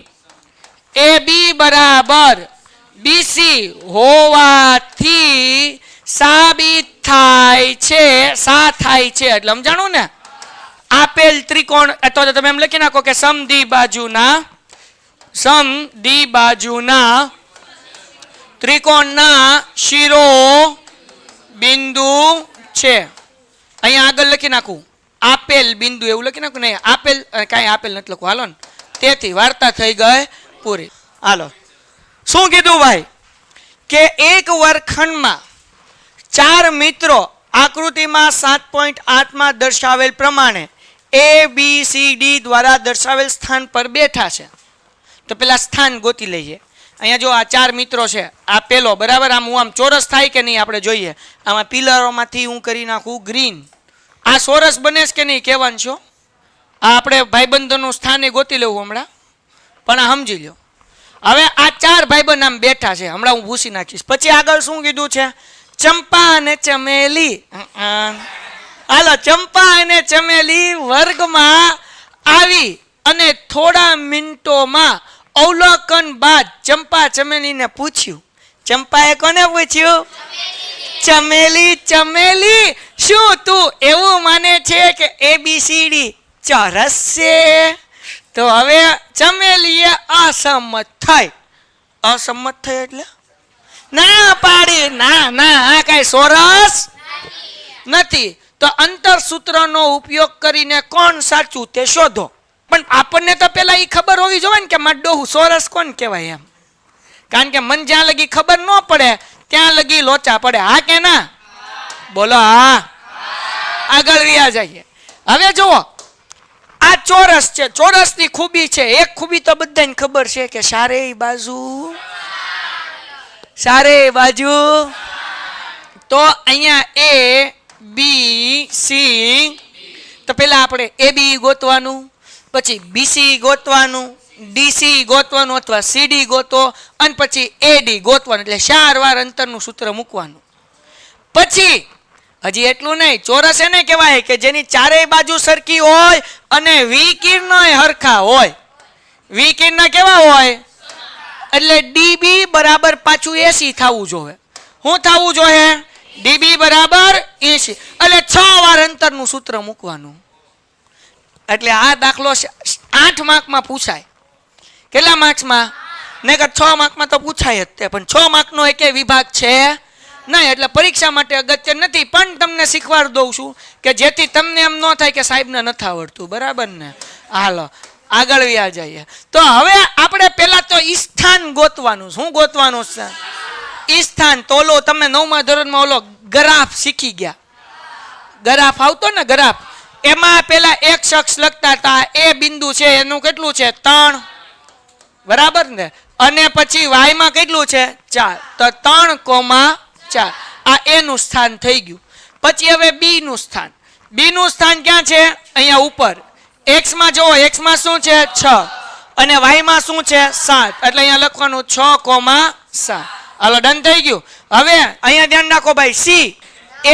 Speaker 2: AB બરાબર BC હોવાથી સાબિત થાય છે, થાય છે એટલે સમજાણું ને. આપેલ ત્રિકોણ, તો તમે એમ લખી નાખો કે સમદ્વિ બાજુના ત્રિકોણના શિરો બિંદુ છે. અહીંયા આગળ લખી નાખું આપેલ બિંદુ, એવું લખી નાખું. નહીં આપેલ, કાંઈ આપેલ નથી લખવું. હાલો ને, તેથી વાર્તા થઈ ગઈ પૂરી. હાલો, શું કીધું ભાઈ? કે એક વર્ગખંડમાં 4 મિત્રો આકૃતિમાં 7.8 માં દર્શાવેલ પ્રમાણે ABCD દ્વારા દર્શાવેલ સ્થાન પર બેઠા છે. તો પેલા સ્થાન ગોતી લઈએ. અહીંયા જો આ 4 મિત્રો છે, આ પેલો બરાબર. આમ ચોરસ થાય કે નહીં આપણે જોઈએ. આમાં પિલરોમાંથી હું કરી નાખું ગ્રીન. આ ચોરસ બને છે કે નહીં કહેવાનું છો. આ આપણે ભાઈબંધોનું સ્થાને ગોતી લેવું હમણાં, પણ આ સમજી લો. હવે આ 4 ભાઈબંધ આમ બેઠા છે, હમણાં હું ભૂસી નાખીશ. પછી આગળ શું કીધું છે? ચંપા અને ચમેલી. હાલો, ચંપા અને ચમેલી વર્ગમાં આવી અને થોડા મિનિટોમાં અવલોકન બાદ ચંપા ચમેલીને પૂછ્યું. ચંપાએ કોને પૂછ્યું? ચમેલી, ચમેલી શું તું એવું માને છે કે ABCD ચોરસ છે? તો હવે ચમેલીએ અસંમત થઈ. અસંમત થઈ એટલે ના પાડી, ના આ કઈ ચોરસ નથી. તો અંતર સૂત્રનો ઉપયોગ કરીને કોણ સાચું તે શોધો. પણ આપણને તો પેલા એ ખબર હોવી જોઈએ ને કે માડોહું ચોરસ કોણ કહેવાય એમ. કારણ કે મન જ્યાં લગી ખબર ન પડે ત્યાં લગી લોચા પડે. હા કે ના? બોલો હા. આગળ વ્યા જઈએ. હવે જુઓ, આ ચોરસ છે. ચોરસની ખૂબી છે, એક ખૂબી તો બધાને ખબર છે કે ચારેય બાજુ. તો અહીંયા ABC, તો પેલા આપણે AB ગોતવાનું, પછી BC ગોતવાનું, DC ગોતવાનું અથવા CD ગોતો, અને પછી AD ગોતવાનું. એટલે 4 વાર અંતરનું સૂત્ર મૂકવાનું. પછી હજી એટલું નહીં, ચોરસ એને કહેવાય કે જેની ચારેય બાજુ સરખી હોય અને વિકર્ણ હરખા હોય. વિકર્ણ કેવા હોય? એટલે DB બરાબર પાછું 80 થવું જોઈએ. શું થવું જોઈએ? DB બરાબર 80. એટલે 6 વાર અંતરનું સૂત્ર મૂકવાનું. એટલે આ દાખલો 8 માર્કમાં પૂછાય. કેટલા માર્ક્સમાં? નકર 6 માર્કમાં તો પૂછાય જ તે, પણ 6 માર્કનો એકે વિભાગ છે નહીં. એટલે પરીક્ષા માટે અગત્ય નથી, પણ તમને શીખવાડ દઉં છું કે જેથી તમને એમ ન થાય કે સાહેબને નથી આવડતું. બરાબર ને? હાલો આગળ વ્યા જઈએ. તો હવે આપણે પેલા તો સ્થાન ગોતવાનું. શું ગોતવાનું છે? સ્થાન. તો ઓલો તમે 9મા ધોરણમાં ઓલો ગ્રાફ શીખી ગયા. ગ્રાફ આવતો ને, ગ્રાફ. એમાં પેલા એક શખ્સ લખતા હતા. એ બિંદુ છે એનું કેટલું છે? 3. બરાબર ને? અને પછી y માં કેટલું છે? 4. તો 3,4. આ એ નું સ્થાન થઈ ગયું. પછી હવે B નું સ્થાન. B નું સ્થાન ક્યાં છે? અહીંયા ઉપર. x માં જુઓ, x માં શું છે? 6. અને y માં શું છે? 7. એટલે અહીંયા લખવાનું 6,7. હાલો ડન થઈ ગયું. હવે અહીંયા ધ્યાન રાખો ભાઈ, સી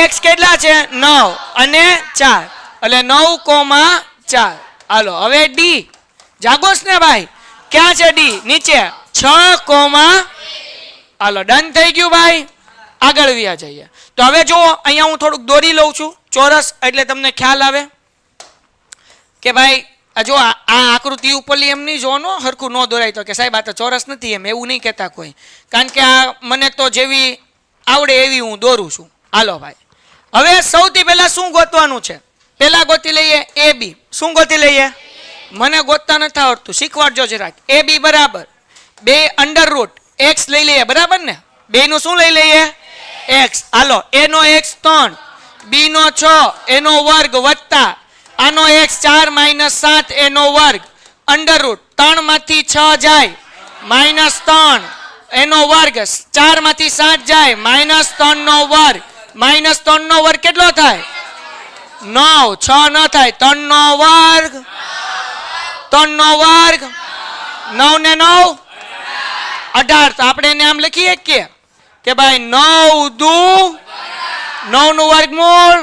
Speaker 2: x કેટલા છે 9 અને 4 એટલે 9,4. હાલો હવે ડી જાગોસ ને ભાઈ, ક્યાં છે ડી? નીચે 6, હાલો ડન થઈ ગયું ભાઈ. આગળ વ્યા જઈએ. તો હવે જો અહીંયા હું થોડુંક દોરી લઉં છું ચોરસ, એટલે તમને ખ્યાલ આવે કે ભાઈ જો આ આકૃતિ ઉપરલી એમ નહીં જોવાનો, હરખું ન દોરાય તો કે સાહેબ આ તો ચોરસ નથી, એમ એવું નહીં કહેતા કોઈ, કારણ કે આ મને તો જેવી આવડે એવી હું દોરું છું. હાલો ભાઈ, હવે સૌથી પહેલા શું ગોતવાનું છે? પહેલા ગોતી લઈએ એ બી. શું ગોતી લઈએ? મને ગોતતા નથી આવડતું, શીખવાડજો જરાક. એ બી બરાબર 2 અંડર રૂટ x લઈ લઈએ, બરાબર ને? 2 નું શું લઈ લઈએ? x. Hello a no x 3, b નો 6 એનો વર્ગ વત્તા આનો x 4 - 7 એનો વર્ગ અંડર રૂટ 3 માંથી 6 જાય -3 એનો વર્ગ, 4 માંથી 7 જાય -3 નો વર્ગ, -3 નો વર્ગ કેટલો થાય? 9. 6 ન થાય, 3 નો વર્ગ, 3 નો વર્ગ 9 ને 9 18. તો આપણે એને આમ લખીએ કે ભાઈ 9 દુ 9 નું વર્ગમૂળ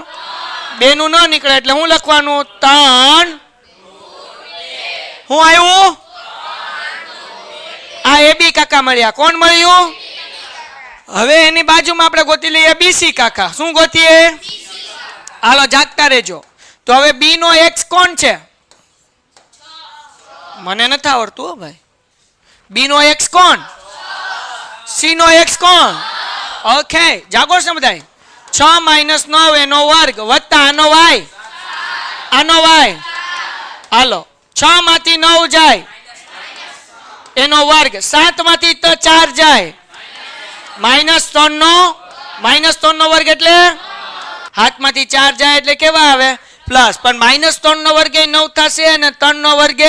Speaker 2: 2 નું ન નીકળે એટલે હું લખવાનું 3. હું આવ્યું? આ એ બી કાકા મળ્યા. કોણ મળ્યું? હવે એની બાજુમાં આપણે ગોતી લઈએ બીસી કાકા. શું ગોતીએ? હાલો જાગતા રહેજો. તો હવે બી નો x કોણ છે? મને નથી આવડતું હો ભાઈ. બી નો x કોણ? સી નો x કોણ? ઓકે, જાગો છો બધા. 6 - 9 એનો વર્ગ વત્તા આનો y, આનો y. હાલો 6 માંથી 9 જાય એનો વર્ગ, 7 માંથી 4 જાય -3 નો વર્ગ એટલે હાથમાંથી 4 જાય એટલે કેવા આવે? પ્લસ. પણ -3 નો વર્ગ 9 થશે અને 3 નો વર્ગ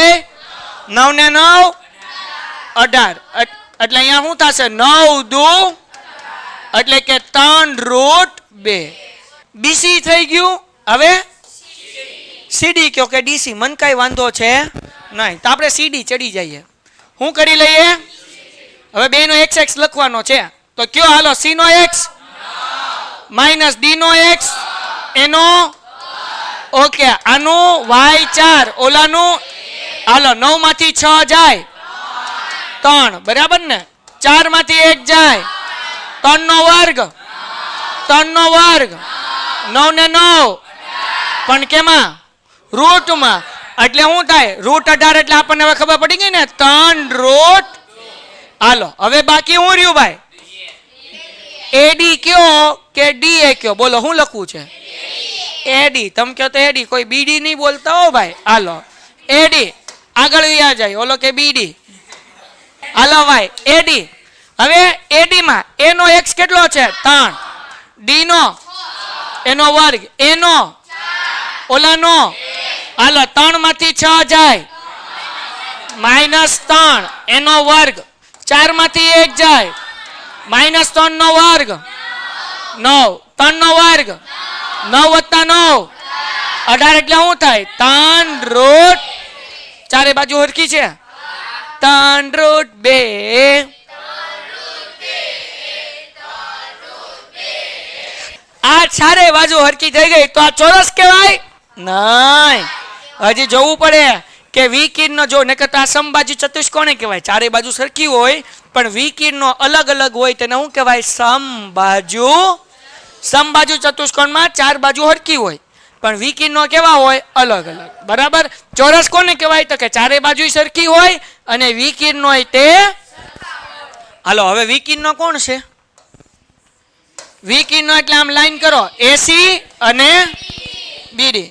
Speaker 2: 9 ને 9 18. એટલે અહીંયા શું થશે? 9 દુ એટલે કે 3√2. બીસી થઈ ગયું. હવે સીડી કયો કે ડીસી? મન કઈ વાંધો છે નહીં, તો આપણે સીડી ચડી જઈએ. શું કરી લઈએ? હવે 2 નો x લખવાનો છે, તો કયો? હાલો સી નો x માઇનસ ડી નો x એનો ઓકે, આનું y4 ઓલાનું. હાલો 9 માંથી 6 જાય 3, બરાબર ને? 4 માંથી 1 જાય 3 નો વર્ગ, 3 નો વર્ગ 9 ને 9 પણ કેમાં? રૂટમાં. એટલે શું થાય? √18. એટલે આપણને હવે ખબર પડી ગઈ ને, 3√. હાલો હવે બાકી શું રહ્યું ભાઈ? એડી કયો કે ડી કયો? બોલો શું લખવું છે? એડી. તમે કહો તો એડી, કોઈ બીડી નહીં બોલતા હો ભાઈ. હાલો એડી. આગળ વ્યા જાય ઓલો કે બીડી. હાલો ભાઈ એડી. હવે એડી માં એ નો x કેટલો છે? 3. ડી નો એનો વર્ગ, એનો ઓલાનો. હાલો 3 માંથી 6 જાય -3 એનો વર્ગ, 4 માંથી 1 જાય -3 નો વર્ગ 9, 3 નો વર્ગ 9 + 9 18. એટલે શું થાય? 3√. ચારે બાજુ હરખી છે. 3√2. આ ચારે બાજુ હરખી થઈ ગઈ તો આ ચોરસ કહેવાય? નહીં, હજી જોવું પડે કે વિકીર્ણ જો નકર તો આ સમબાજુ ચતુષ્કોણ કહેવાય. ચારે બાજુ સરખી હોય પણ વિકીર્ણો અલગ અલગ હોય તેને શું કહેવાય? સમબાજુ. સમબાજુ ચતુષ્કોણમાં 4 બાજુ હરખી હોય પણ વિકીર્ણો કેવા હોય? અલગ અલગ. બરાબર. ચોરસ કોને કહેવાય? તો કે ચારે બાજુ સરખી હોય અને વિકીર્ણો હોય તે. હાલો હવે વિકીર્ણો કોણ છે? વિકીર્ણો એટલે આમ લાઈન કરો, એસી અને બીડી.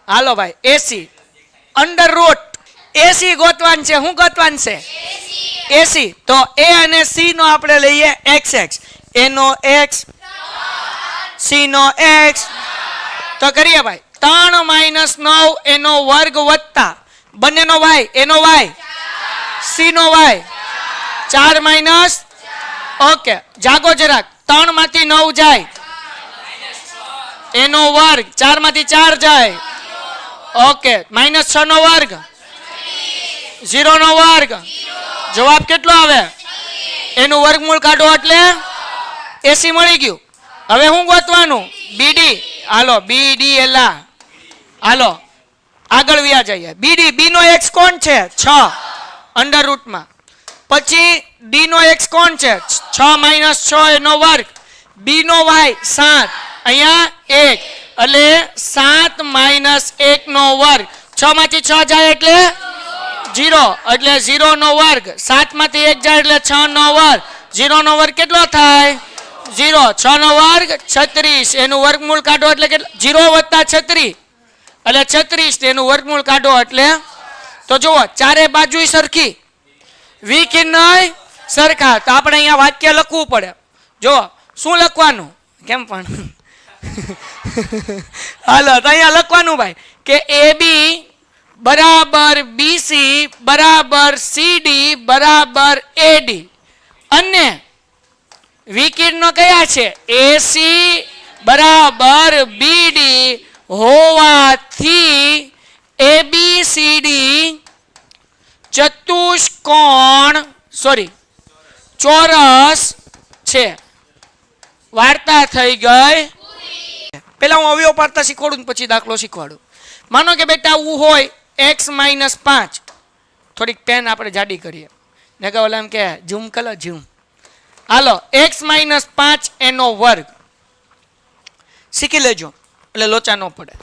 Speaker 2: હાલો ભાઈ એસી અંડર રૂટ એસી ગોતવાન છે. શું ગોતવાન છે? એસી. તો એ અને સી નો આપણે લઈએ xx. એ નો x, સી નો x. તો કરીએ ભાઈ 3 - 9 એનો વર્ગ વત્તા બંનેનો y, એનો y, સી નો y 4 ઓકે, જાગો જરાક. 3 માંથી 9 જાય એનો વર્ગ, 4 માંથી 4 જાય ઓકે, -6 નો વર્ગ 0 નો વર્ગ. જવાબ કેટલો આવે? એનું વર્ગમૂળ કાઢો એટલે એસી મળી ગયું. હવે શું ગોતવાનું? બીડી. હાલો બીડી એલા, હાલો આગળ વ્યા જઈએ. બીડી, બી નો એક્સ કોણ છે? 6 અંડર રૂટમાં. પછી ડી નો એક્સ કોણ છે? 6 માઇનસ 6 એનો વર્ગ. બી નો વાય 7, અહીંયા 1 એટલે 7 માઇનસ 1 નો વર્ગ. 6 માંથી 6 જાય એટલે 0 એટલે 0 નો વર્ગ. 7 માંથી 1 જાય એટલે 6 નો વર્ગ. 0 નો વર્ગ કેટલો થાય? 0. 6 નો વર્ગ 36. એનું વર્ગમૂળ કાઢો એટલે કેટલા? 0 વત્તા 36 એટલે 36. એનું વર્ગમૂળ કાઢો એટલે, તો જુઓ ચારે બાજુ સરખી, વિકિર્ણય સરખા. તો આપણે અહીંયા વાક્ય લખવું પડે. જો શું લખવાનું? કેમ પણ હાલો તો અહીંયા લખવાનું ભાઈ કે એ બી બરાબર બીસી બરાબર સીડી બરાબર એડી અને વિકિર્ણો કયા છે? એસી બરાબર બીડી હોવાથી એબીસીડી ચતુષ્કોણ ચોરસ છે. વાર્તા થઈ ગઈ. પેલા હું અવયવ પાડતા શીખવાડું પછી દાખલો શીખવાડું. માનો કે બેટા આવું હોય x માઇનસ 5. થોડીક પેન આપણે જાડી કરીએ ને કે ઓલા એમ કે ઝૂમ કલો ઝૂમ. હાલો x માઇનસ 5 એનો વર્ગ શીખી લેજો એટલે લોચા ન પડે.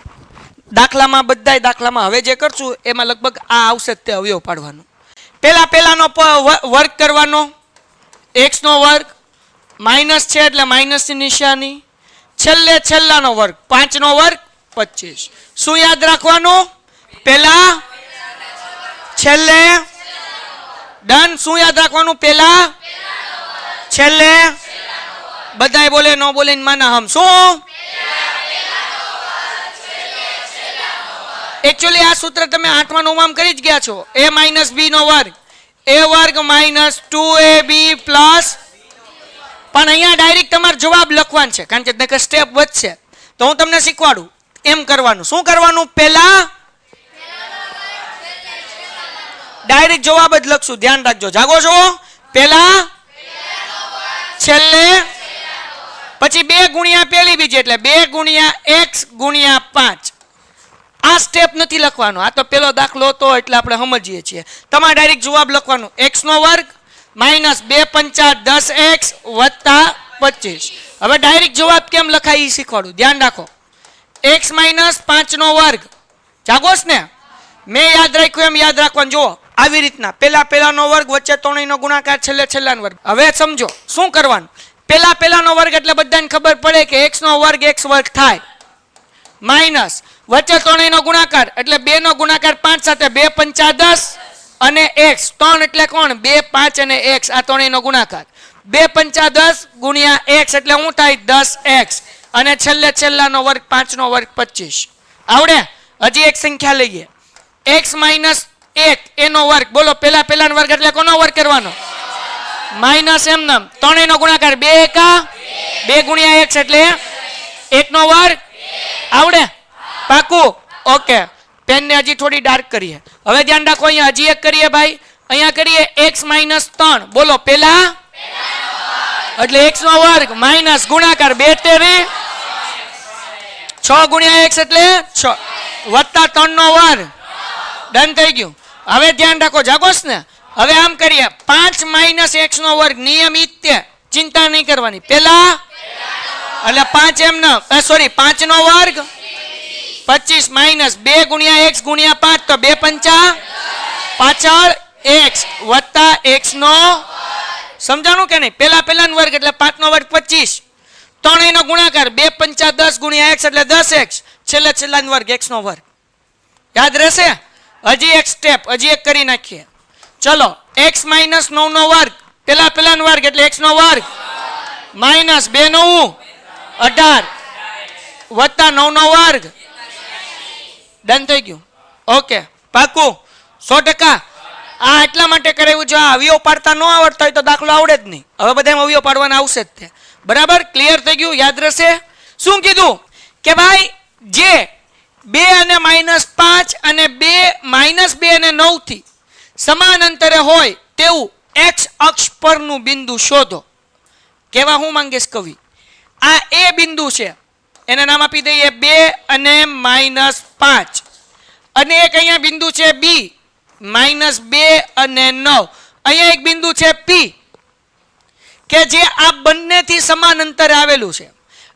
Speaker 2: દાખલામાં બધાય દાખલામાં હવે જે કરશું એમાં લગભગ આ આવશે તે અવયવ પાડવાનું. પેલાનો વર્ગ કરવાનો, x નો વર્ગ માઇનસ છે એટલે માઇનસની નિશાની. છેલ્લાનો વર્ગ 5 નો વર્ગ 25. શું યાદ રાખવાનું? પેલા છેલ્લે ડન. શું યાદ રાખવાનું? પેલા છેલ્લે. બધાય બોલે ન બોલે માના હમ. શું? એકચ્યુઅલી આ સૂત્ર તમે 8મા 9માં કરી જ ગયા છો. a માઇનસ બી નો વર્ગ, a વર્ગ માઇનસ 2ab પ્લસ. પણ અહીંયા ડાયરેક્ટ તમારે જવાબ લખવાનો છે કારણ કે સ્ટેપ વધશે. તો હું તમને શીખવાડું એમ કરવાનું. શું કરવાનું? પેલા ડાયરેક્ટ જવાબ જ લખશું. ધ્યાન રાખજો. જાગો છો? પેલા છેલ્લે. પછી 2 ગુણ્યા પેલી બીજી એટલે 2 ગુણ્યા x ગુણ્યા 5. આ સ્ટેપ નથી લખવાનો. આ તો પેલો દાખલો હતો એટલે આપણે સમજીએ છીએ. તમારે ડાયરેક્ટ જવાબ લખવાનો. x નો વર્ગ માઇનસ 2 પંચા 10x વત્તા 25. હવે ડાયરેક્ટ જવાબ કેમ લખાય એ શીખવાડું. ધ્યાન રાખો. x માઇનસ 5 નો વર્ગ. જાગોશ ને? મેં યાદ રાખ્યું એમ યાદ રાખવાનું. જુઓ આવી રીતના પેલાનો વર્ગ વચ્ચે ત્રણેયનો ગુણાકાર છેલ્લાનો વર્ગ. હવે સમજો શું કરવાનું. પેલાનો વર્ગ એટલે બધાને ખબર પડે કે x નો વર્ગ x વર્ગ થાય માઇનસ વચ્ચે ત્રણેયનો ગુણાકાર એટલે 2 નો ગુણાકાર 5 સાથે 2 પંચા 10 અને x 3 એટલે કોણ? 2 5 અને x. આ ત્રણેયનો ગુણાકાર 2 પંચા 10 ગુણ્યા x એટલે શું થાય? 10x અને છેલ્લાનો વર્ગ 5 નો વર્ગ 25. આવડે? હજી એક સંખ્યા લઈએ. x માઇનસ 1 એનો વર્ગ. બોલો પેલાનો વર્ગ એટલે કોનો વર્ગ કરવાનો? માઇનસ એમ નામ ત્રણેયનો ગુણાકાર 2 એકા 2 ગુણ્યા x એટલે 1 નો વર્ગ. આવડે? પાકું? ઓકે. પેન ને હજી થોડી ડાર્ક કરીએ. હવે ધ્યાન રાખો અહીંયા હજી એક કરીએ ભાઈ. અહીંયા કરીએ x માઇનસ 3. બોલો પેલા એટલે x નો વર્ગ માઇનસ ગુણાકાર 2 તેરી 6 ગુણ્યા x એટલે 6 વત્તા 3 નો વર્ગ. ડન થઈ ગયું. હવે ધ્યાન રાખો. જાગોશ ને? હવે આમ કરીએ 5 માઇનસ x નો વર્ગ. નિયમિત ચિંતા નહીં કરવાની. પેલા એટલે 5 એમ ન 5 નો વર્ગ 25 માઇનસ 2 ગુણ્યા x ગુણ્યા 5 તો 2 પંચા પાછળ x વત્તા x નો. સમજાણું કે નહીં? પેલાનો વર્ગ એટલે 5 નો વર્ગ 25. ત્રણેયનો ગુણાકાર 2 પંચા 10 ગુણ્યા x એટલે 10x. છેલ્લાનો વર્ગ x નો વર્ગ. યાદ રહેશે? હજી એક સ્ટેપ હજી એક કરી નાખીએ. ચલો x માઇનસ 9 નો વર્ગ. પેલાનો વર્ગ એટલે x નો વર્ગ માઇનસ 2 9 18 વત્તા 9 નો વર્ગ. ડન થઈ ગયું. ઓકે પાકું 100%. આ એટલા માટે કરાવ્યું જો આ અવયવ પાડતા ન આવડતા હોય તો દાખલો આવડે જ નહીં. હવે બધા અવયવ પાડવાના આવશે જ તે. બરાબર? ક્લિયર થઈ ગયું? યાદ રહેશે? શું કીધું કે ભાઈ જે 2 અને -5 અને 2 -2 અને 9 થી સમાન અંતરે હોય તેવું એક્સ અક્ષ પરનું બિંદુ શોધો. કેવા હું માંગીશ કવિ? આ એ બિંદુ છે, એને નામ આપી દઈએ 2 અને -5, અને એક અહીંયા બિંદુ છે બી -2 અને 9. અહીંયા એક બિંદુ છે પી કે જે આ બંનેથી સમાન અંતરે આવેલું છે.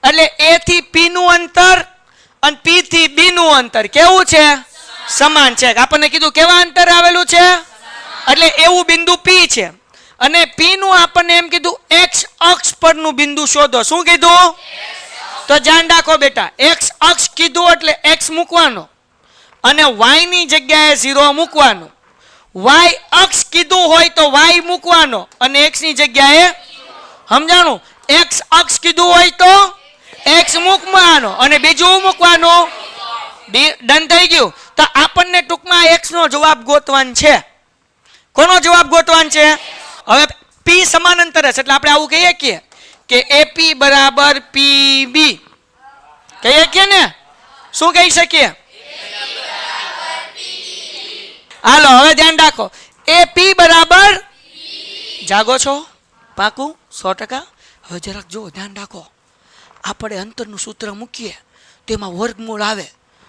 Speaker 2: એટલે એ થી પી નું અંતર અને પી થી બી નું અંતર કેવું છે? સમાન છે. આપણને કીધું કેવા અંતરે આવેલું છે, એટલે એવું બિંદુ પી છે. અને પી નું આપણને એમ કીધું એક્સ અક્ષ પરનું બિંદુ શોધો. શું કીધું? તો ધ્યાન રાખો બેટા, એક્સ અક્ષ કીધું એટલે એક્સ મૂકવાનો અને વાય ની જગ્યાએ 0 મૂકવાનો. વાય અક્ષ કીધું હોય તો વાય મૂકવાનો અને એક્સ ની જગ્યાએ, સમજાણું? એક્સ અક્ષ કીધું હોય તો એક્સ મૂકવાનો અને બીજું મૂકવાનું. ડન થઈ ગયું. તો આપણને ટૂંકમાં એક્સ નો જવાબ ગોતવાનો છે. કોનો જવાબ ગોતવાનો છે? હવે પી સમાંતર છે એટલે આપણે આવું કહીએ કે એપી બરાબર પીબી કહીએ કે ને? શું કહી શકીએ? હાલો હવે ધ્યાન રાખો, એપી બરાબર, જાગો છો? પાકું 100%? હવે જરાક જો ધ્યાન રાખો, આપણે અંતરનું સૂત્ર મૂકીએ તેમાં વર્ગમૂળ આવે.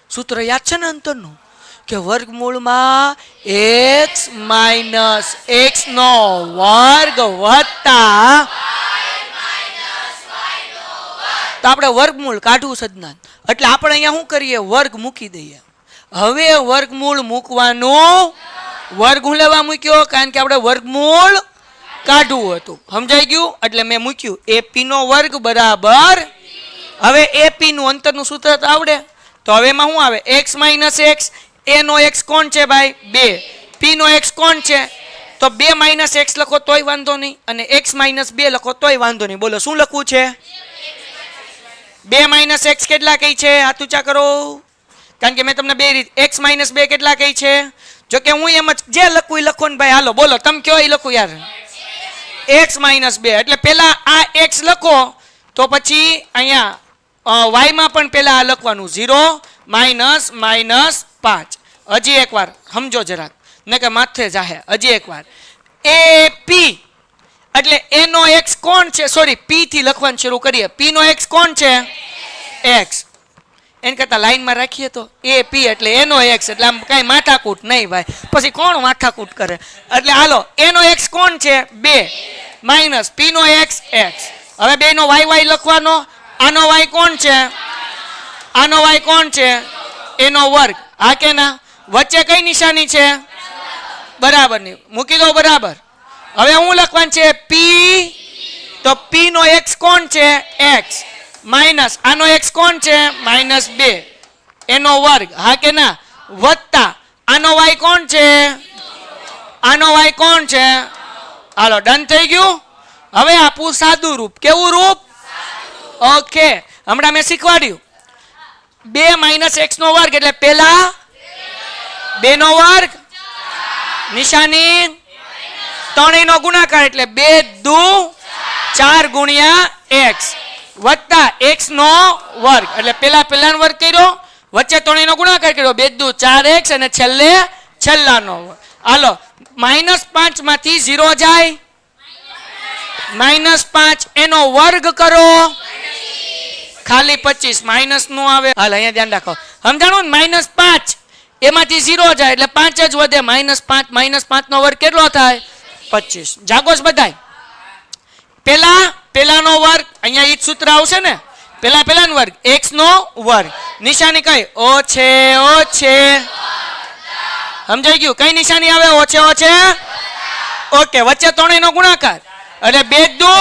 Speaker 2: સૂત્ર યાદ છે ને અંતરનું? કે વર્ગમૂળમાં x - x નો વર્ગ વત્તા, તો આપણે વર્ગમૂળ કાઢવું સજ્ઞાન, એટલે આપણે અહીંયા શું કરીએ? વર્ગ મૂકી દઈએ. હવે વર્ગમૂળ મૂકવાનું, વર્ગ હું લેવા મૂક્યો કારણ કે આપણે વર્ગમૂળ કાઢવું હતું. સમજાઈ ગયું? એટલે મેં મૂક્યું એપી નો વર્ગ બરાબર. હવે એપી નું અંતરનું સૂત્ર તો આવડે, તો હવે એમાં શું આવે? x - x. એ નો x કોણ છે ભાઈ? 2. p નો x કોણ છે? તો 2 - x લખો તોય વાંધો નહીં અને x - 2 લખો તોય વાંધો નહીં. બોલો શું લખવું છે? 2 - x કેટલા કઈ છે? હાથ ઊંચા કરો, કારણ કે મેં તમને બે રીત. x - 2 કેટલા કઈ છે? જો કે હું એમ જ જે લખું એ લખો ને ભાઈ. હાલો બોલો તમે કયો એ લખું યાર. x - 2 એટલે પેલા આ x લખો, તો પછી અહીંયા y માં પણ પેલા આ લખવાનું 0 -5. હજી એકવાર સમજો જરાક, ને કે માથે જાહે. હજી એકવાર એ પી એટલે એ નો x કોણ છે? સોરી, p થી લખવાનું શરૂ કરીએ. p નો x કોણ છે? x. એન કરતા લાઈનમાં રાખીએ તો એ પી એટલે એ નો x, એટલે આમ કઈ માથાકૂટ નહીં ભાઈ. પછી કોણ માથાકૂટ કરે? એટલે હાલો, એ નો x કોણ છે? 2 માઇનસ p નો x x. હવે બે નો y લખવાનો. આનો y કોણ છે? આનો y કોણ છે? એનો વર્ગ. હા કે ના? વચ્ચે કઈ નિશાની છે? બરાબર ની મૂકી દો બરાબર. હવે હું લખવાનું છે p, તો p નો x કોણ છે? x માઇનસ આનો x કોણ છે? -2 એનો વર્ગ. હા કે ના? વત્તા આનો y કોણ છે? આનો y કોણ છે? હાલો ડન થઈ ગયું. હવે આપું સાદું રૂપ. કેવું રૂપ? ઓકે, હમણાં મેં શીખવાડ્યું 2 - x નો વર્ગ એટલે પેલા 2 નો વર્ગ, નિશાની 3 નો ગુણાકાર એટલે 2 દુ 4 ગુણ્યા x વત્તા x નો વર્ગ એટલે પેલાનો વર્ગ કર્યો, વચ્ચે 3 નો ગુણાકાર કર્યો, 2 દુ 4x અને છેલ્લે છેલ્લાનો વર્ગ. હાલો -5 માંથી 0 જાય, -5 એનો વર્ગ કરો, ખાલી 25 માઇનસ નું આવે. હાલ અહીંયા ધ્યાન રાખો, સમજાણું ને? -5 એમાંથી 0 જાય એટલે 5 જ વધે. -5 નો વર્ગ કેટલો થાય? 25. જાગો છો બધાય? પેલાનો વર્ગ, અહીંયા ઈ જ સૂત્ર આવશે ને. પેલાનો વર્ગ x નો વર્ગ, નિશાની કઈ? ઓછે ઓછે. સમજાઈ ગયું? કઈ નિશાની આવે? ઓછે ઓછે. ઓકે, વચ્ચે 3 નો ગુણાકાર એટલે 2 દુ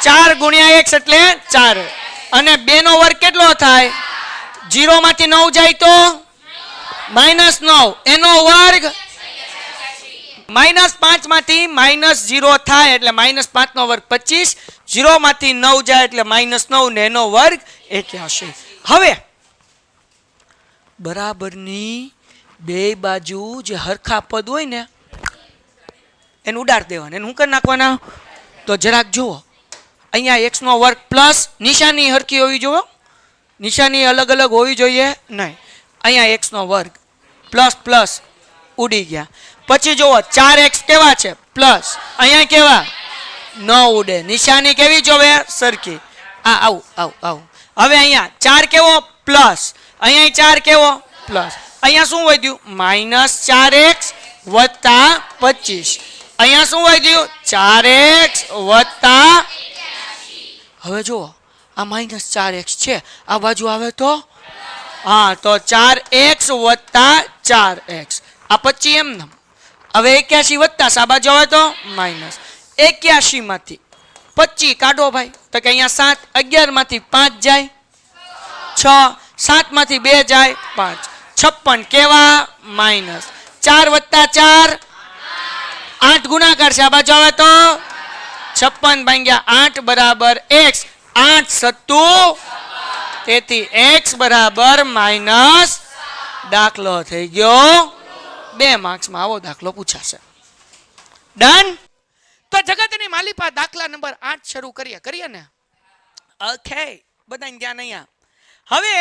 Speaker 2: 4 ગુણ્યા x એટલે 4 અને 2 નો વર્ગ કેટલો થાય? 0 માંથી 9 જાય તો -9 એનો વર્ગ. -5 માંથી -0 થાય એટલે -5 નો વર્ગ 25. 0 માંથી 9 જાય એટલે -9 ને એનો વર્ગ 81. હવે બરાબરની બે બાજુ જે હરખા પદ હોય ને એને ઉડાડ દેવાના. એને શું કરી નાખવાના? તો જરાક જુઓ, અહીંયા x નો વર્ગ પ્લસ, નિશાની હરખી હોવી જોઈએ, નિશાની અલગ અલગ હોવી જોઈએ નહીં. અહીંયા x નો વર્ગ પ્લસ પ્લસ ઉડી ગયા. પછી જુઓ 4x કેવા છે? પ્લસ અહીંયા કેવા ન ઉડે, નિશાની કેવી જોવે સરખી. આવું આવું આવું. હવે અહીંયા 4 કેવો પ્લસ, અહીંયા 4 કેવો પ્લસ, અહીંયા શું વધ્યું -4x વત્તા 25, અહીંયા શું વધ્યું 4x વત્તા. હવે જુઓ આ -4x છે, આ બાજુ આવે તો હા તો 4x વત્તા 4x, આ 25 એમ. હવે 81 વત્તા આ બાજુ આવે તો -81 માંથી 25 કાઢો ભાઈ, તો કે અહીંયા 7, 11 માંથી 5 જાય 6, 7 માંથી 2 જાય 5, 56 કેવા -4 વત્તા 4 8 ગુણાકાર છે, આ બાજુ આવે તો 56 ભાગ્યા 8 બરાબર x, 8 સત્તુ, તેથી x બરાબર માઇનસ. દાખલો થઈ ગયો 2 માર્ક્સમાં, આવો દાખલો પૂછાશે. ડન. તો જગતની માલિપા દાખલા નંબર 8 શરૂ કરીએ ને. ઓકે, બધાને ધ્યાન અહીંયા. હવે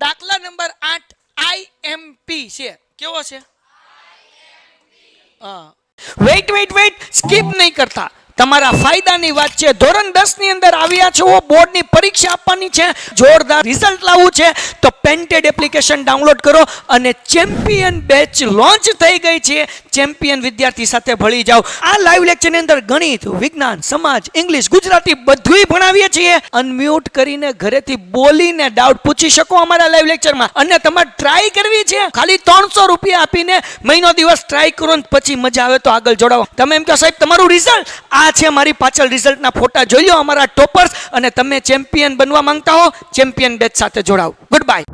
Speaker 2: દાખલા નંબર 8 IMP છે. કેવો છે? વેઇટ વેઇટ વેઇટ, સ્કીપ નહીં કરતા. તમારા ફાયદાની વાત છે. ધોરણ 10 ની અંદર આવ્યા છો, બોર્ડની પરીક્ષા આપવાની છે, જોરદાર રિઝલ્ટ લાવવું છે, તો પેન્ટેડ એપ્લિકેશન ડાઉનલોડ કરો અને ચેમ્પિયન બેચ લોન્ચ થઈ ગઈ છે. ચેમ્પિયન વિદ્યાર્થી સાથે ભળી જાઓ. આ લાઈવ લેક્ચરની અંદર ગણિત, વિજ્ઞાન, સમાજ, ઇંગ્લિશ, ગુજરાતી બધુંય ભણાવીએ છીએ. અનમ્યુટ કરીને ઘરેથી બોલીને ડાઉટ પૂછી શકો અમારા લાઈવ લેક્ચરમાં. અને તમારે ટ્રાય કરવી છે, ખાલી 300 રૂપિયા આપીને મહિનો દિવસ ટ્રાય કરો ને પછી મજા આવે તો આગળ જોડાવો. તમે એમ કહો સાહેબ તમારું રિઝલ્ટ આ છે, મારી પાછળ રિઝલ્ટના ફોટા જોઈ લો અમારા ટોપર્સ, અને તમે ચેમ્પિયન બનવા માંગતા હો ચેમ્પિયન બેચ સાથે જોડાઓ. Good bye.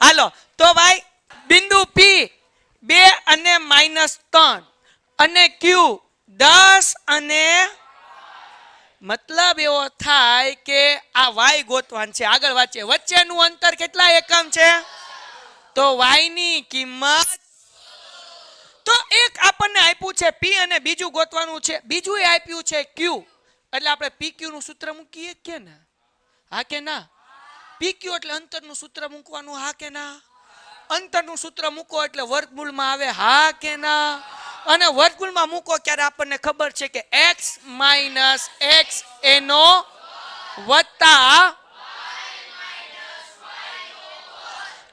Speaker 2: હાલો તો ભાઈ બિંદુ P 2 અને -3 અને Q 10 અને મતલબ એવો થાય કે આ y ગોતવાન છે. આગળ વાંચીએ. વચ્ચેનું અંતર કેટલા એકમ છે? તો y ની કિંમત, તો એક આપણને આપ્યું છે P અને બીજું ગોતવાનું છે, બીજું એ આપ્યું છે Q, એટલે આપણે PQ નું સૂત્ર મૂકીએ કે ના? હા કે ના? PQ એટલે અંતરનું સૂત્ર મૂકવાનું, હા કે ના? અંતરનું સૂત્ર મૂકો એટલે વર્ગમૂળમાં આવે, હા કે ના? અને વર્ગમૂળમાં મૂકો ત્યારે આપણને ખબર છે કે x - x એનો વત્તા.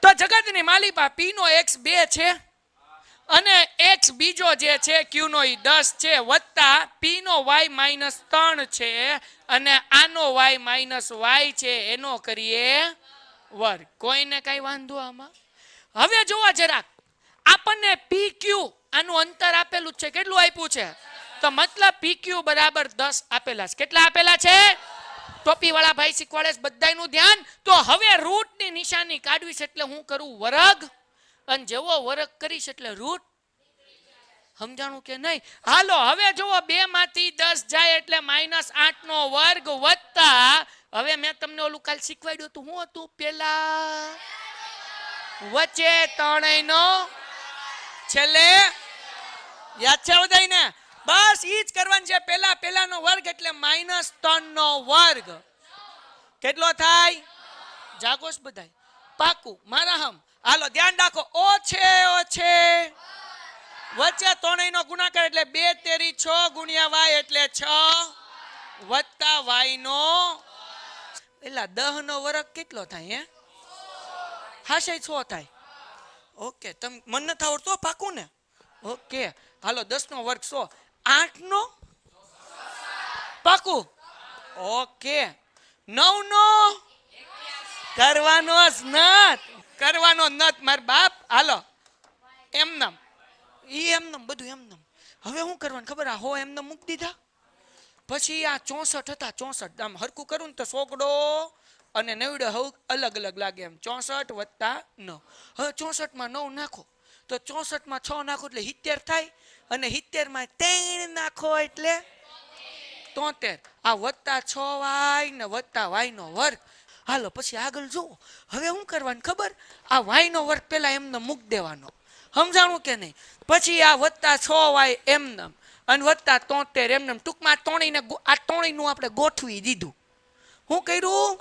Speaker 2: તો જગતની માલિપા P નો x 2 છે અને x બીજો જે છે Q નો ઈ 10 છે, વત્તા P નો y -3 છે અને આનો y y છે, એનો કરીએ વર્ગ. કોઈને કઈ વાંધો આમાં? હવે જોવા જરાક, આપણને PQ આનું અંતર આપેલું છે, કેટલું આપ્યું છે? તો મતલબ PQ બરાબર 10 આપેલા છે. કેટલા આપેલા છે? ટોપી વાળા ભાઈ શીખવાડે બધાયનું ધ્યાન. તો હવે રૂટ ની નિશાની કાઢવી છે, એટલે હું કરું વર્ગ, અને જેવો વર્ગ કરીશ એટલે રૂટ. સમજાણું કે નહીં? હાલો હવે જુઓ, 2 માંથી 10 જાય એટલે -8 નો વર્ગ વત્તા. હવે મેં તમને ઓલું કાલ શીખવાડ્યું હતું, શું હતું પેલા? વચ્ચે ત્રણેયનો છેલ્લે. યાદ છે બધાયને? બસ ઈ જ કરવાનું છે. પેલાનો વર્ગ એટલે -3 નો વર્ગ. કેટલો થાય? જાગોશ બધાય? પાકું મારા હમ. હાલો ધ્યાન રાખો. ઓ છે વચ્ચે ત્રણેયનો ગુણાકાર એટલે 2 તેરી 6 ગુણ્યા y એટલે 6 વત્તા y નો પેલા 10 નો વર્ગ કેટલો થાય? હે હાશે 6 થાય. ઓકે, તમે મન નથી આવડતો પાકું ને? ઓકે હાલો 10 નો વર્ગ 100, 8 નો પાકું. ઓકે 9 નો કરવાનો જ નત, કરવાનો નત માર બાપ. હાલો એમનમ ઈ એમનમ બધું એમનમ. હવે શું કરવાનું ખબર? આ હો એમનમ મૂકી દીધા, પછી આ 64 હતા, 64 આમ હરકું કરું ને તો સોગડો અને 90 હવે અલગ અલગ લાગે એમ. 64 વત્તા 9. હવે 64 માં 9 નાખો તો 64 માં 6 નાખો એટલે 70 થાય, અને 70 માં 3 નાખો એટલે 73. આ વત્તા 6y ને વત્તા y નો વર્ગ. હાલો પછી આગળ જુઓ. હવે શું કરવાનું ખબર? આ y નો વર્ગ પેલા એમને મૂકી દેવાનો. સમજાણું કે નહીં? પછી આ વત્તા 6y એમને અને વત્તા 73 એમને. ટૂંકમાં આ ત્રણેયનું આપણે ગોઠવી દીધું. શું કર્યું?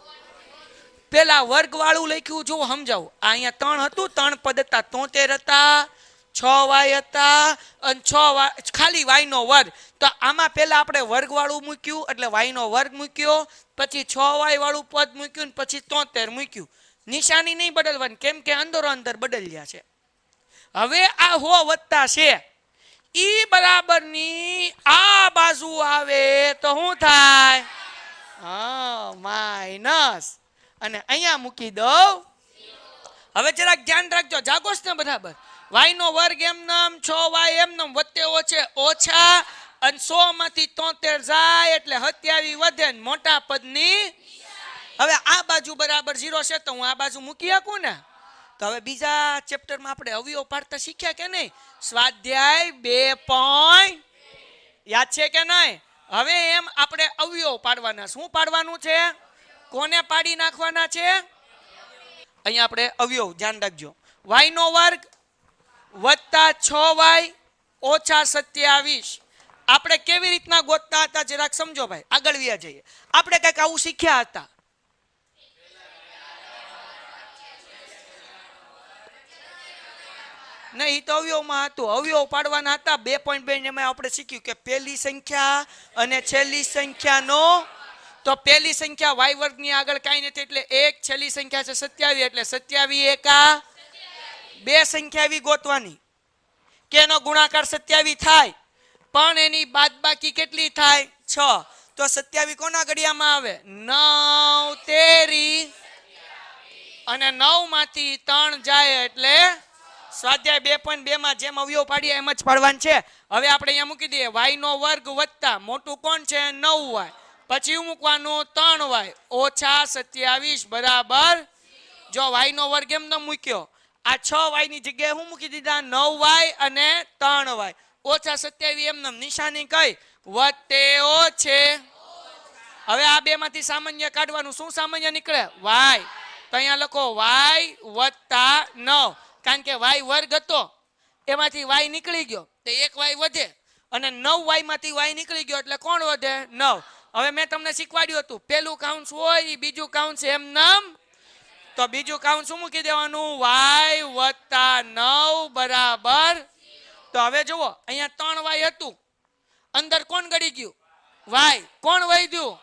Speaker 2: પેલા વર્ગ વાળું લખ્યું. જો સમજાવું, આ અહીંયા 3 હતું, 3 પદ હતા, 73 હતા, 6y હતા અને 6y ખાલી y નો વર્ગ. તો આમાં પહેલા આપણે વર્ગ વાળું મૂક્યું એટલે y નો વર્ગ મૂક્યો, પછી 6y વાળું પદ મૂક્યું ને પછી 73 મૂક્યું. નિશાની નહીં બદલવાની કેમ કે અંદરો અંદર બદલ્યા છે. હવે આ હો વત્તા છે ઈ બરાબરની આ બાજુ આવે તો શું થાય? હા, માઇનસ. અને અહીંયા મૂકી દઉં. હવે જરાક ધ્યાન રાખજો, જાગો ને બરાબર. y નો વર્ગ એમ નામ 6y એમ નામ વત્તે ઓછે ઓછા અને 100 માંથી 73 જાય એટલે 27 વધે ને મોટા પદની. હવે આ બાજુ બરાબર 0 છે તો હું આ બાજુ મૂકી શકું ને. તો હવે બીજા ચેપ્ટરમાં આપણે અવયવ પાડતા શીખ્યા કે નહીં? સ્વાધ્યાય 2 યાદ છે કે નહીં? હવે એમ આપણે અવયવ પાડવાના. શું પાડવાનું છે? કોને પાડી નાખવાના છે? અહીંયા આપણે અવયવ ધ્યાન રાખજો. y નો વર્ગ વત્તા 6y ઓછા 27. આપણે કેવી રીતના ગોતતા હતા જરાક સમજો ભાઈ, આગળ વ્યા જઈએ. આપણે કંઈક આવું શીખ્યા હતા. નહીં, તો અવયવમાં હતું. અવયવ પાડવાના હતા 2.2. એમાં આપણે શીખ્યું કે પહેલી સંખ્યા અને છેલ્લી સંખ્યાનો. તો પહેલી સંખ્યા y વર્ગની આગળ કાંઈ નથી એટલે 1, છેલ્લી સંખ્યા છે 27 એટલે 27 એકા 2 સંખ્યા એવી ગોતવાની કે એનો ગુણાકાર 27 થાય પણ એની બાદબાકી કેટલી થાય? 6. તો 27 કોના ઘડિયામાં આવે? 9 તેરી અને 9 માંથી 3 જાય એટલે સ્વાધ્યાય 2.2 માં જેમ અવયવ પાડીએ એમ જ પાડવાનું છે. હવે આપણે અહીંયા મૂકી દઈએ y નો વર્ગ વત્તા મોટું કોણ છે? 9y. પછી મૂકવાનું 3y ઓછા 27 બરાબર. જો y નો વર્ગ એમ ન મૂક્યો, આ 6y ની જગ્યાએ હું મૂકી દીધા 9y અને 3y ઓછા 27 એમ નિશાની કઈ? વત્તે ઓછે. હવે આ બે માંથી સામાન્ય કાઢવાનું. શું સામાન્ય નીકળે? y. તો અહીંયા લખો y વત્તા 9 કારણ કે y વર્ગ હતો એમાંથી y નીકળી ગયો તો 1y વધે અને 9y માંથી y નીકળી ગયો એટલે કોણ વધે? 9. હવે મેં તમને શીખવાડ્યું હતું પેલું કાઉન્સ હોય બીજું કાઉન્સ એમ નામ. તો બીજું કાઉન્સ શું મૂકી દેવાનું? y વત્તા 9 બરાબર. તો હવે જુઓ અહીંયા 3y હતું, અંદર કોણ ગળી ગયું? y. કોણ વધ્યું?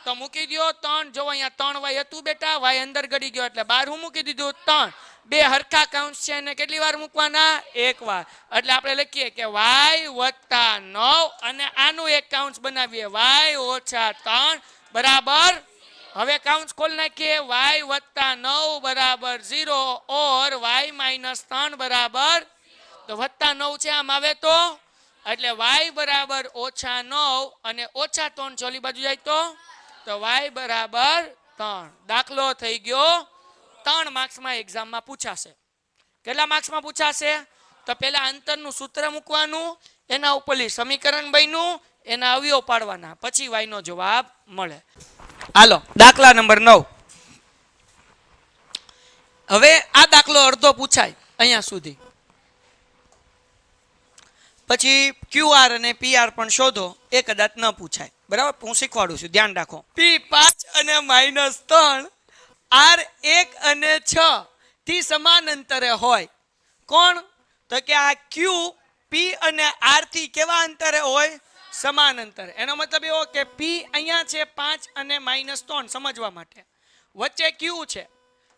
Speaker 2: તો મૂકી દો 3. જો અહીંયા 3y હતું બેટા, y અંદર ગળી ગયો એટલે 12 હું મૂકી દીધું 3. બે હરખા કાઉન્સ છે અને કેટલી વાર મૂકવાના? એક વાર. એટલે આપણે લખીએ કે y વત્તા 9 અને આનું એક કાઉન્સ બનાવીએ y ઓછા 3 બરાબર. હવે કાઉન્સ ખોલ નાખીએ y વત્તા 9 બરાબર 0 ઓર y માઇનસ 3 બરાબર. તો વત્તા 9 છે આમ આવે તો એટલે y બરાબર ઓછા 9 અને ઓછા 3 ચોલી બાજુ જાય તો y બરાબર 3. દાખલો થઈ ગયો. 3 માર્ક્સમાં એક્ઝામમાં પૂછાશે. કેટલા માર્ક્સમાં પૂછાશે? તો પહેલા અંતરનું સૂત્ર મૂકવાનું, એના ઉપરથી સમીકરણ બન્યું, એના અવયવ પાડવાના, પછી y નો જવાબ મળે. હાલો દાખલા નંબર 9. હવે આ દાખલો અડધો પૂછાય અહીંયા સુધી, પછી QR અને PR પણ શોધો, એ કદાચ ન પૂછાય. બરાબર, હું શીખવાડું છું, ધ્યાન રાખો. P5 અને -3 R1 અને 6 થી સમાન અંતરે હોય. કોણ? તો કે આ Q P અને R થી કેવા અંતરે હોય? સમાન અંતરે. એનો મતલબ એવો કે P અહીંયા છે 5 અને -3 સમજવા માટે. વચ્ચે Q છે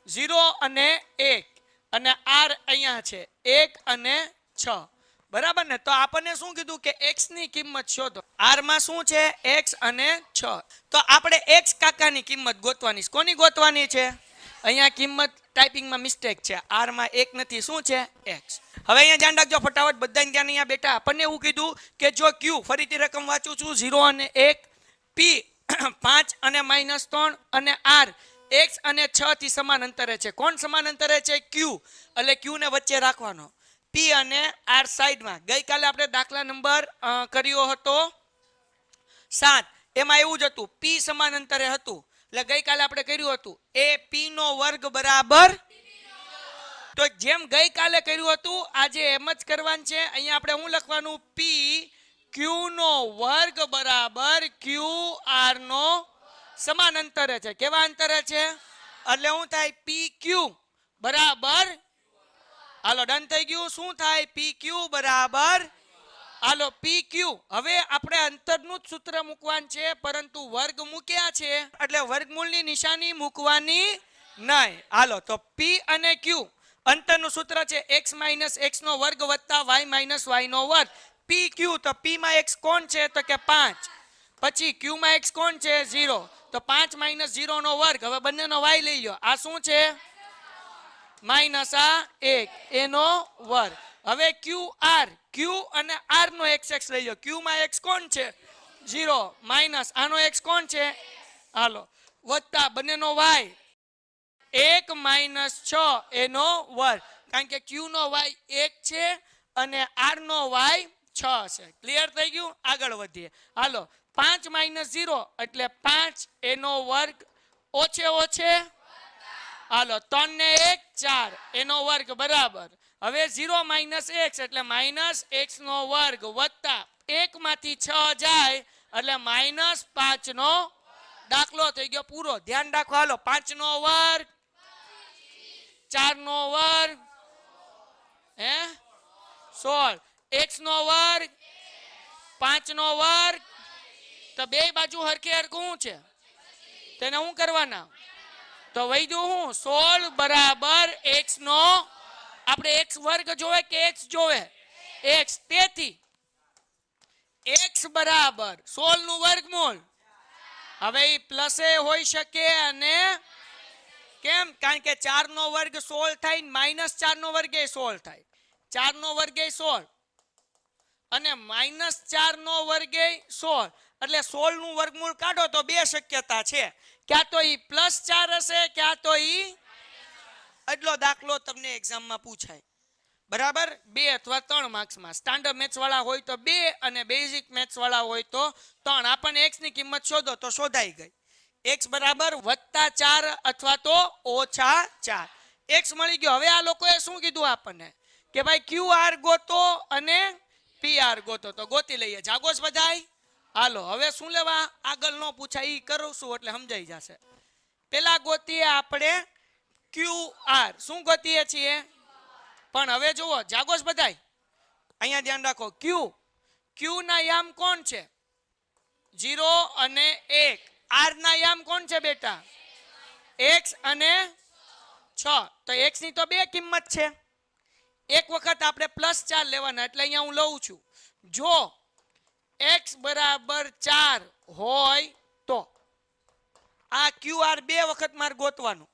Speaker 2: 0 અને 1 અને R અહીંયા છે 1 અને 6. બરાબર ને? તો આપણને શું કીધું કે x ની કિંમત શોધો. R માં શું છે? x અને 6. તો આપણે x કાકાની કિંમત ગોતવાની છે. કોની ગોતવાની છે? અહીંયા કિંમત ટાઈપિંગમાં મિસ્ટેક છે, R માં 1 નથી, શું છે? x. હવે અહીંયા ધ્યાન રાખજો ફટાફટ બધાને ધ્યાન. અહીંયા બેટા આપણને એવું કીધું કે જો Q, ફરીથી રકમ વાંચું છું, 0 અને 1, P 5 અને -3 અને R x અને 6 થી સમાન અંતરે છે. કોણ સમાન અંતરે છે? Q. એટલે Q ને વચ્ચે રાખવાનો, P અને R સાઈડમાં. ગઈકાલે આપણે દાખલા નંબર કર્યો હતો 7, એમાં એવું જ હતું, P સમાન અંતરે હતું. એટલે ગઈકાલે આપણે કર્યું હતું એ P નો વર્ગ બરાબર. તો જેમ ગઈકાલે કર્યું હતું આજે એમ જ કરવાનું છે. અહીંયા આપણે શું લખવાનું? P Q નો વર્ગ બરાબર Q R નો સમાન અંતરે છે. કેવા અંતરે છે? એટલે શું થાય? PQ બરાબર હાલો ડન થઈ ગયું. શું થાય? પી ક્યુ બરાબર હાલો પી ક્યુ. હવે આપણે અંતરનું જ સૂત્ર મૂકવાનું છે, પરંતુ વર્ગ મૂક્યા છે એટલે વર્ગમૂળની નિશાની મૂકવાની નહીં. હાલો તો પી અને ક્યુ અંતરનું સૂત્ર છે x માઇનસ x નો વર્ગ વત્તા y માઇનસ y નો વર્ગ. પી ક્યુ તો પી માં x કોણ છે? તો કે 5. પછી ક્યુ માં x કોણ છે? 0. તો 5 માઇનસ 0 નો વર્ગ. હવે બંનેનો y લઈ લો. આ શું છે? માઇનસ આ 1 એનો વર્ગ. હવે ક્યુ આર, ક્યુ અને આર નો x લઈ લો. ક્યુ માં x કોણ છે? 0 માઇનસ આનો x કોણ છે? હાલો વત્તા બંનેનો y 1 માઇનસ 6 એનો વર્ગ. કારણ કે ક્યુ નો y 1 છે અને આર નો y 6 છે. ક્લિયર થઈ ગયું? આગળ વધીએ. હાલો 5 માઇનસ 0 એટલે 5 એનો વર્ગ ઓછે ઓછે હાલો 3 ને 1 4 એનો વર્ગ બરાબર. હવે 0 માઇનસ x એટલે માઇનસ x નો વર્ગ વત્તા 1 માંથી 6 જાય એટલે માઇનસ 5 નો દાખલો થઈ ગયો પૂરો. ધ્યાન રાખો. હાલો 5 નો વર્ગ 4 નો વર્ગ 16 x નો વર્ગ 5 નો વર્ગ. તો બે બાજુ હરખે હરખું છે તેને શું કરવાના? તો વૈધું હું 16 બરાબર x નો આપણે x વર્ગ જોવે કે x જોવે? x. તેથી x બરાબર 16 નું વર્ગમૂળ. હવે એ પ્લસે હોઈ શકે અને કેમ? કારણ કે 4 નો વર્ગ 16 થાય, માઇનસ 4 નો વર્ગ એ 16 થાય. 4 નો વર્ગ એ 16 અને માઇનસ 4 નો વર્ગ એ 16 એટલે 16 નું વર્ગમૂળ કાઢો તો બે શક્યતા છે. ક્યાં તો ઈ +4 હશે, ક્યાં તો ઈ એટલો દાખલો તમને એક્ઝામમાં પૂછાય. બરાબર? 2 અથવા 3 માર્ક્સમાં. સ્ટાન્ડર્ડ મેથ્સ વાળા હોય તો 2 અને બેઝિક મેથ્સ વાળા હોય તો 3. આપણને x ની કિંમત શોધો તો શોધાઈ ગઈ. x બરાબર +4 અથવા તો -4. x મળી ગયો. હવે આ લોકોએ શું કીધું આપણને કે ભાઈ QR ગોતો અને PR ગોતો. તો ગોતી લઈએ. જાગો છો બધાય? હાલો હવે શું લેવા? આગળ નો પૂછાય ઈ કરશું એટલે સમજાઈ જશે. પેલા ગોતીએ આપણે QR. શું ગોતીએ છીએ? પણ હવે જુઓ, જાગો છો બધાય? અહીંયા ધ્યાન રાખો. Q ના યામ કોણ છે? 0 અને 1. R ના યામ કોણ છે બેટા? x અને 6. તો x ની તો બે કિંમત છે. એક વખત આપણે +4 લેવાના એટલે અહીંયા હું લઉં છું. જો x બરાબર 4 હોય તો આ QR બે વખત મારે ગોતવાનું.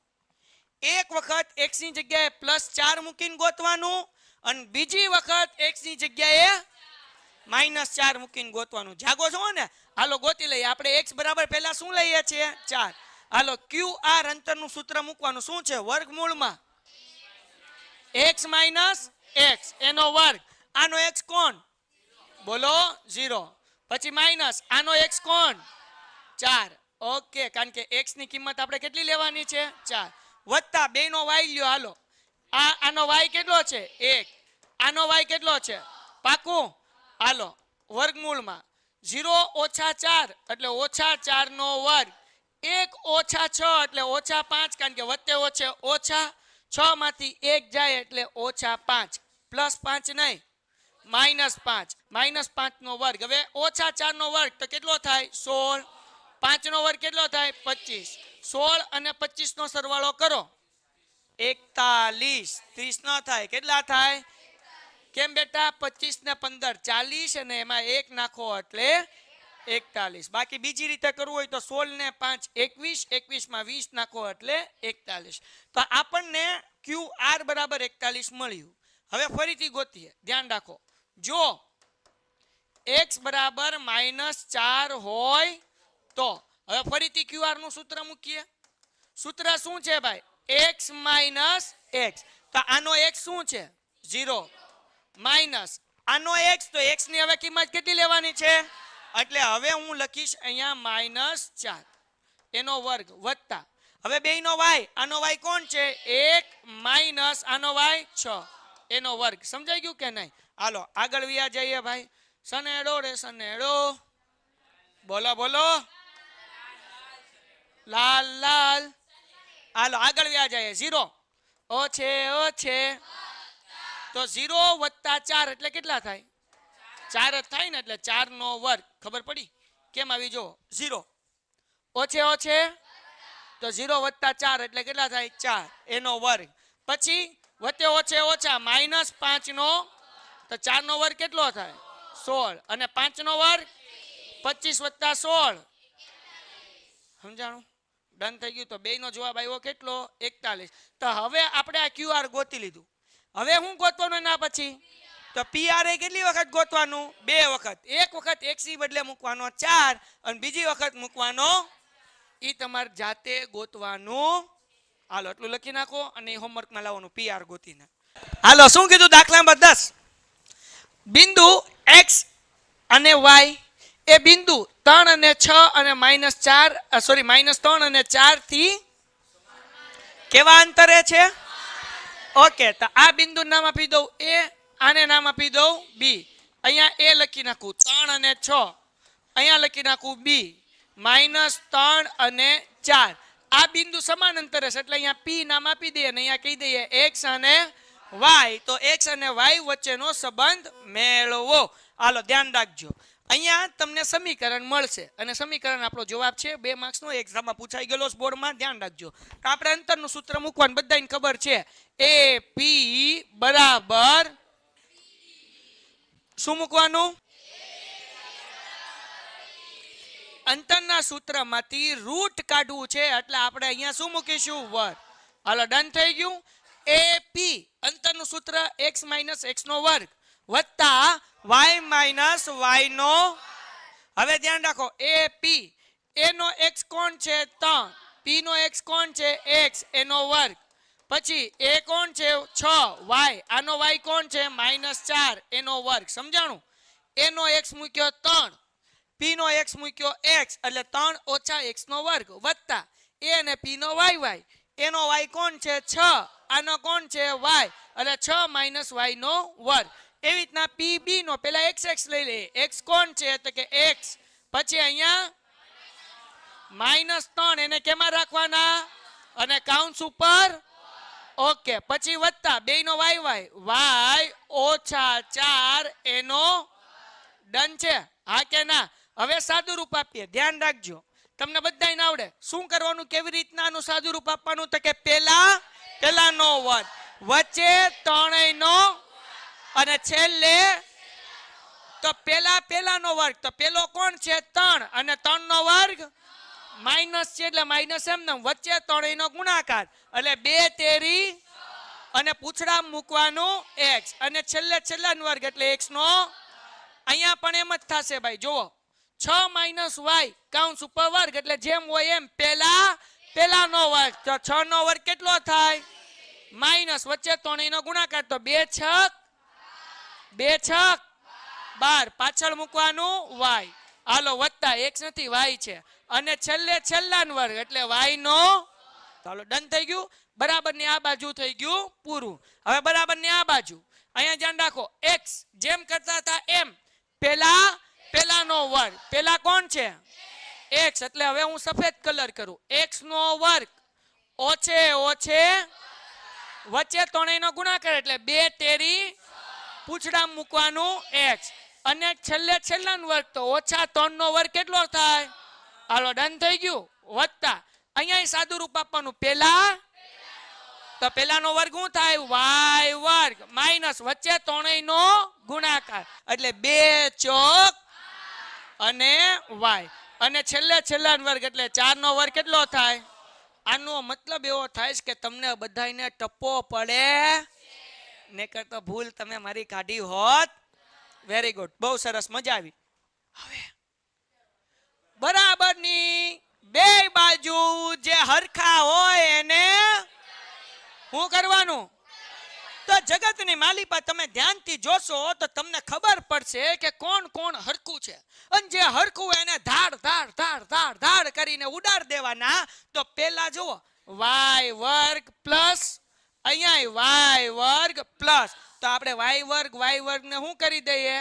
Speaker 2: એક વખત x ની જગ્યાએ +4 મૂકીને ગોતવાનું અને બીજી વખત x ની જગ્યાએ -4 મૂકીને ગોતવાનું. જાગો છો ને? હાલો ગોતી લઈએ. આપણે x બરાબર પહેલા શું લઈએ છીએ? 4. હાલો QR અંતરનું સૂત્ર મૂકવાનું. શું છે? વર્ગમૂળમાં x માઇનસ x એનો વર્ગ. આનો x કોણ? બોલો 0. પછી માઇનસ આનો x કોણ? 4. ઓકે. કારણ કે x ની કિંમત આપણે કેટલી લેવાની છે? 4. વત્તા બે નો y લ્યો. હાલો આનો y કેટલો છે? 1. આનો y કેટલો છે? પાકું? હાલો વર્ગમૂળમાં 0 - 4 એટલે -4 નો વર્ગ. 1 - 6 એટલે -5 કારણ કે વત્તે ઓછે ઓછા. 6 માંથી 1 જાય એટલે -5. +5 નહીં, -5. -5 નો વર્ગ. હવે -4 નો વર્ગ તો કેટલો થાય? 16. 5 નો વર્ગ કેટલો થાય? 25. 16 અને 25 નો સરવાળો કરો 41. 30 ન થાય. કેટલા થાય? કેમ બેટા? 25 ને 15 40 અને એમાં 1 નાખો એટલે 41. બાકી બીજી રીતે કરવું હોય તો 16 ને 5 21. 21 માં 20 નાખો એટલે 41. તો આપણને QR બરાબર 41 મળ્યું. હવે ફરીથી ગોતીએ. ધ્યાન રાખો. જો x બરાબર -4 હોય તો હવે ફરીથી QR નું સૂત્ર મૂકીએ. સૂત્ર શું છે ભાઈ? x minus x. તો આનો x શું છે? 0 માઇનસ આનો x. તો x ની હવે કિંમત કેટલી લેવાની છે? એટલે હવે હું લખીશ અહીંયા -4 એનો વર્ગ વત્તા હવે બેયનો y. આનો y કોણ છે? 1 માઇનસ આનો y 6 એનો વર્ગ. સમજાઈ ગયું કે નહીં? હાલો આગળ વ્યા જઈએ ભાઈ. સનેડો રે સનેડો. બોલો બોલો. લાલ લાલ. હાલો આગળ વ્યા જઈએ. 0 ઓછે ઓછે તો 0 વત્તા 4 એટલે કેટલા થાય 4 જ થાય ને એટલે 4 નો વર્ગ ખબર પડી કેમ આવી જો 0 ઓછે ઓછે તો 0 વત્તા 4 એટલે કેટલા થાય 4 એનો વર્ગ પછી વત્તે ઓછે ઓછા -5 નો તો 4 નો વર્ગ કેટલો થાય 16 અને 5 નો વર્ગ 25 વત્તા 16 સમજાણું ડન થઈ ગયું તો બેયનો જવાબ આવ્યો કેટલો 41 તો હવે આપણે આ QR ગોતી લીધું હવે હું ગોતવાનું ના પછી તો PR એ કેટલી વખત ગોતવાનું 2 વખત એક વખત x ની બદલે મૂકવાનો 4 અને બીજી વખત મૂકવાનો ઈ તમારે જાતે ગોતવાનું હાલો એટલું લખી નાખો અને હોમવર્ક માં લાવવાનું PR ગોતીને હાલો શું કીધું દાખલામાં 10 બિંદુ x અને y એ બિંદુ 3 અને 6 અને -3 અને 4 થી કેવા અંતરે છે ઓકે તો આ બિંદુ નામ આપી દઉં A આને નામ આપી દઉં B અહીંયા A લખી નાખું 3 અને 6 અહીંયા લખી નાખું B -3 અને 4 આ બિંદુ સમાન અંતરે છે એટલે અહીંયા P નામ આપી દઈએ અને અહીંયા કહી દઈએ x અને y તો x અને y વચ્ચેનો સંબંધ મેળવો હાલો ધ્યાન રાખજો અહીંયા તમને સમીકરણ મળશે અને સમીકરણ આપણો જવાબ છે 2 માર્ક્સનો એક્ઝામમાં પૂછાઈ ગયેલો બોર્ડમાં ધ્યાન રાખજો તો આપણે અંતરનું સૂત્ર મૂકવાનું બધાને ખબર છે AP બરાબર શું મૂકવાનું અંતરના સૂત્રમાંથી રૂટ કાઢવું છે એટલે આપણે અહીંયા શું મૂકીશું વર્ગ હાલો ડન થઈ ગયું AP અંતરનું સૂત્ર x - x નો વર્ગ વત્તા y - y નો હવે ધ્યાન રાખો AP A નો x કોણ છે 3 P નો x કોણ છે x એનો વર્ગ પછી A કોણ છે 6 y આનો y કોણ છે -4 એનો વર્ગ સમજાણું A નો x મૂક્યો 3 P નો x મૂક્યો x એટલે 3 ઓછા x નો વર્ગ વત્તા A અને P નો y એનો y કોણ છે 6 આનો કોણ છે y એટલે 6 - y નો વર્ગ એવી રીતના PB નો પેલા x લઈ લે x કોણ છે તો કે x પછી અહીંયા -3 એને કેમાં રાખવાના અને કાઉન્સ ઉપર ઓકે પછી વત્તા બેયનો y ઓછા 4 એનો ડન છે હા કે ના હવે સાદું રૂપ આપીએ ધ્યાન રાખજો તમને બધાને આવડે શું કરવાનું કેવી રીતના આનું સાદું રૂપ આપવાનું તો કે પેલાનો વર્ગ વચ્ચે ત્રણેયનો અને છેલ્લે તો પેલાનો વર્ગ તો પેલો કોણ છે 3 અને 3 નો વર્ગ માઈનસ છે એટલે માઈનસ એમ ને વચ્ચે ત્રણેયનો ગુણાકાર એટલે 2 તેરી અને પૂછડા મૂકવાનું x અને છેલ્લાનો વર્ગ એટલે x નો અહીંયા પણ એમ જ થશે ભાઈ જુઓ 6 - y કાઉન્સ ઉપર વર્ગ એટલે જેમ હોય એમ પેલાનો વર્ગ તો 6 નો વર્ગ કેટલો થાય માઈનસ વચ્ચે ત્રણેયનો ગુણાકાર તો 2 6 12 પાછળ મૂકવાનું y હાલો વત્તા x નથી y છે અને છેલ્લાનો વર્ગ એટલે y નો ચાલો ડન થઈ ગયું બરાબર ની આ બાજુ થઈ ગયું પૂરું હવે બરાબર ની આ બાજુ અહીંયા ધ્યાન રાખો x જેમ કરતા હતા એમ પેલાનો વર્ગ પેલા કોણ છે x એટલે હવે હું સફેદ કલર કરું x નો વર્ગ ઓછે વચ્ચે ત્રણેયનો ગુણાકાર એટલે 2 તેરી પૂછડા મૂકવાનું x અને છેલ્લાનો વર્ગ તો ઓછા 3 નો વર્ગ કેટલો થાય હાલો ડન થઈ ગયું વત્તા અહીંયા સાદું રૂપ આપવાનું પેલાનો વર્ગ શું થાય y વર્ગ માઈનસ વચ્ચે ત્રણેયનો ગુણાકાર એટલે 2 ચોક અને y અને છેલ્લાનો વર્ગ એટલે 4 નો વર્ગ કેટલો થાય આનો મતલબ એવો થાય કે તમને બધાને ટપ્પો પડે નકર તો ભૂલ તમે મારી કાઢી હોત વેરી ગુડ બહુ સરસ મજા આવી હવે બરાબરની બે બાજુ જે હરખા હોય એને શું કરવાનું તો જગતની માલિપા તમે ધ્યાનથી જોશો તો તમને ખબર પડશે કે કોણ હરખું છે અને જે હરખું એને ધાડ કરીને ઉડાડ દેવાના તો પેલા જુઓ y વર્ગ પ્લસ અહીંયા y વર્ગ પ્લસ તો આપણે y વર્ગ ને શું કરી દઈએ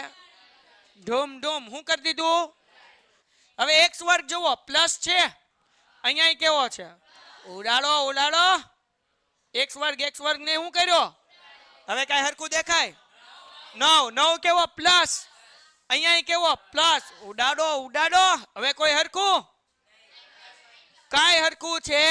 Speaker 2: ઢોમ શું કરી દીધું હવે x વર્ગ જુઓ પ્લસ છે અહીંયા કેવો છે ઉડાડો x વર્ગ ને શું કર્યો હવે કાંઈ હરખું દેખાય? 9 9 કેવો પ્લસ, અહીંયા કેવો પ્લસ. ઉડાડો ઉડાડો. હવે કોઈ હરખું? કાંઈ હરખું છે?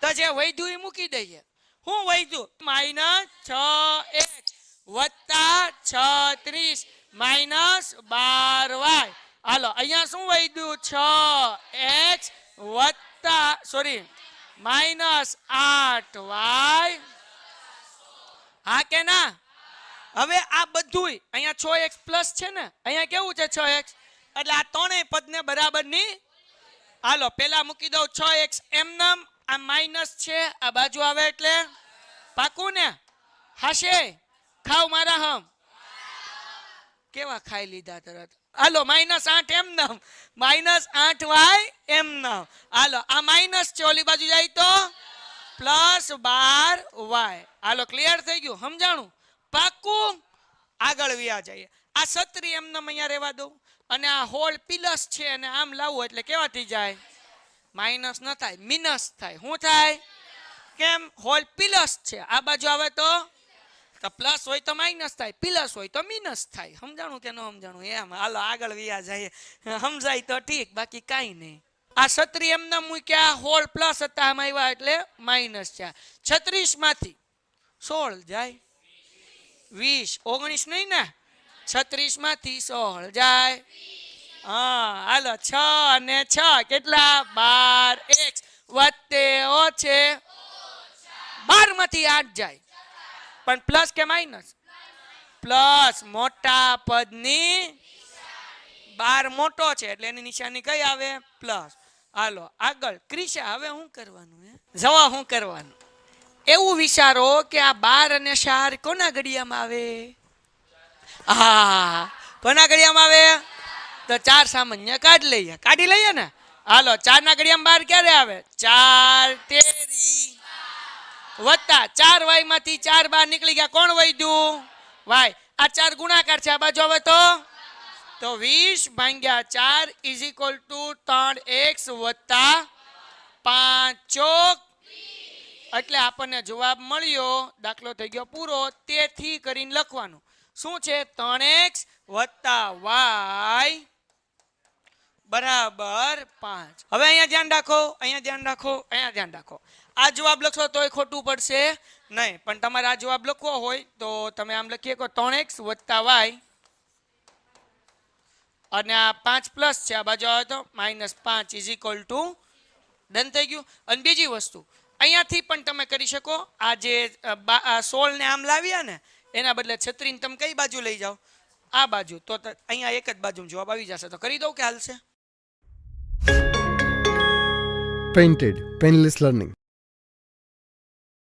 Speaker 2: તો જે વૈધું એ મૂકી દઈએ. હું વૈધું? -6x વત્તા 36 -12y. હાલો અહીંયા શું વૈધું? 6x વત્તા -8y. હા કે ના? હવે આ બધું અહીંયા 6x પ્લસ છે ને, અહીંયા કેવું છે 6x, એટલે આ ત્રણેય પદને બરાબરની. હાલો પેલા મૂકી દઉં 6x એમનેમ, આ માઇનસ છે, આ બાજુ આવે એટલે પાકું ને? હાશે ખાવ મારા હમ? કેવા ખાઈ લીધા તરત. હાલો -8 એમનેમ, -8y એમનેમ. હાલો આ માઇનસ છે, ઓલી બાજુ જાય તો +12y. હાલો ક્લિયર થઈ ગયું? સમજાણું? પાકું? આગળ વ્યા જઈએ. આ છત્રી એમનેમ અહીંયા રહેવા દઉં, અને આ હોલ પ્લસ છે અને આમ લાવવું એટલે કેવા થઈ જાય? માઇનસ ન થાય, મિનસ થાય. શું થાય? કેમ? હોલ પ્લસ છે, આ બાજુ આવે તો પ્લસ હોય તો માઇનસ થાય, પ્લસ હોય તો મિનસ થાય. સમજાણું કે ન સમજાણું? એમ. હાલો આગળ વ્યા જઈએ. સમજાય તો ઠીક, બાકી કાંઈ નહીં. આ છત્રી એમને મૂક્યા, હોલ પ્લસ હતા, આમ આવ્યા એટલે માઇનસ છે. 36 માંથી 16 જાય, 20 19 નહીં ને, 36 માંથી 16 જાય. હા હાલો 6 અને 6 કેટલા? 12x વત્તે ઓછે 12 માંથી 8 જાય, પણ પ્લસ કે માઇનસ? પ્લસ. મોટા પદની 12 મોટો છે એટલે એની નિશાની કઈ આવે? પ્લસ. હાલો આગળ ક્રિશા, હવે શું કરવાનું? જવા શું કરવાનું? એવું વિચારો કે આ 12 અને 4 કોના ઘડિયામાં આવે? હા કોના ઘડિયામાં આવે? તો 4 સામાન્ય કાઢી લઈએ ને. હાલો 4 ના ઘડિયામાં 12 ક્યારે આવે? 4 તેરી વત્તા 4y માંથી 4 બહાર નીકળી ગયા, કોણ વધ્યું? y. આ 4 ગુણાકાર છે, આ બાજુ આવે તો 20 ભાગ્યા 4 ઇઝ ઇક્વલ ટુ 3x વત્તા 5 ચોક, એટલે આપણને જવાબ મળ્યો. દાખલો થઈ ગયો પૂરો. તેથી કરીને લખવાનું શું છે? 3x વત્તા y બરાબર 5. હવે અહીંયા ધ્યાન રાખો, અહીંયા ધ્યાન રાખો, અહીંયા ધ્યાન રાખો. આ જવાબ લખશો તોય ખોટું પડશે નહીં, પણ તમારે આ જવાબ લખવો હોય તો તમે આમ લખીએ કે 3x વત્તા y અને આ 5 પ્લસ છે, આ બાજુ આવે તો -5 ઇઝ ઇક્વલ ટુ. ડન થઈ ગયું. અને બીજી વસ્તુ અહીંયાથી પણ તમે કરી શકો. આ જે 16 ને આમ લાવ્યા ને, એના બદલે છત્રીને તમે કઈ બાજુ લઈ જાઓ? આ બાજુ. તો અહીંયા એક જ બાજુ જવાબ આવી જશે. તો કરી દઉં કે હાલશે?
Speaker 1: Painted, Painless Learning.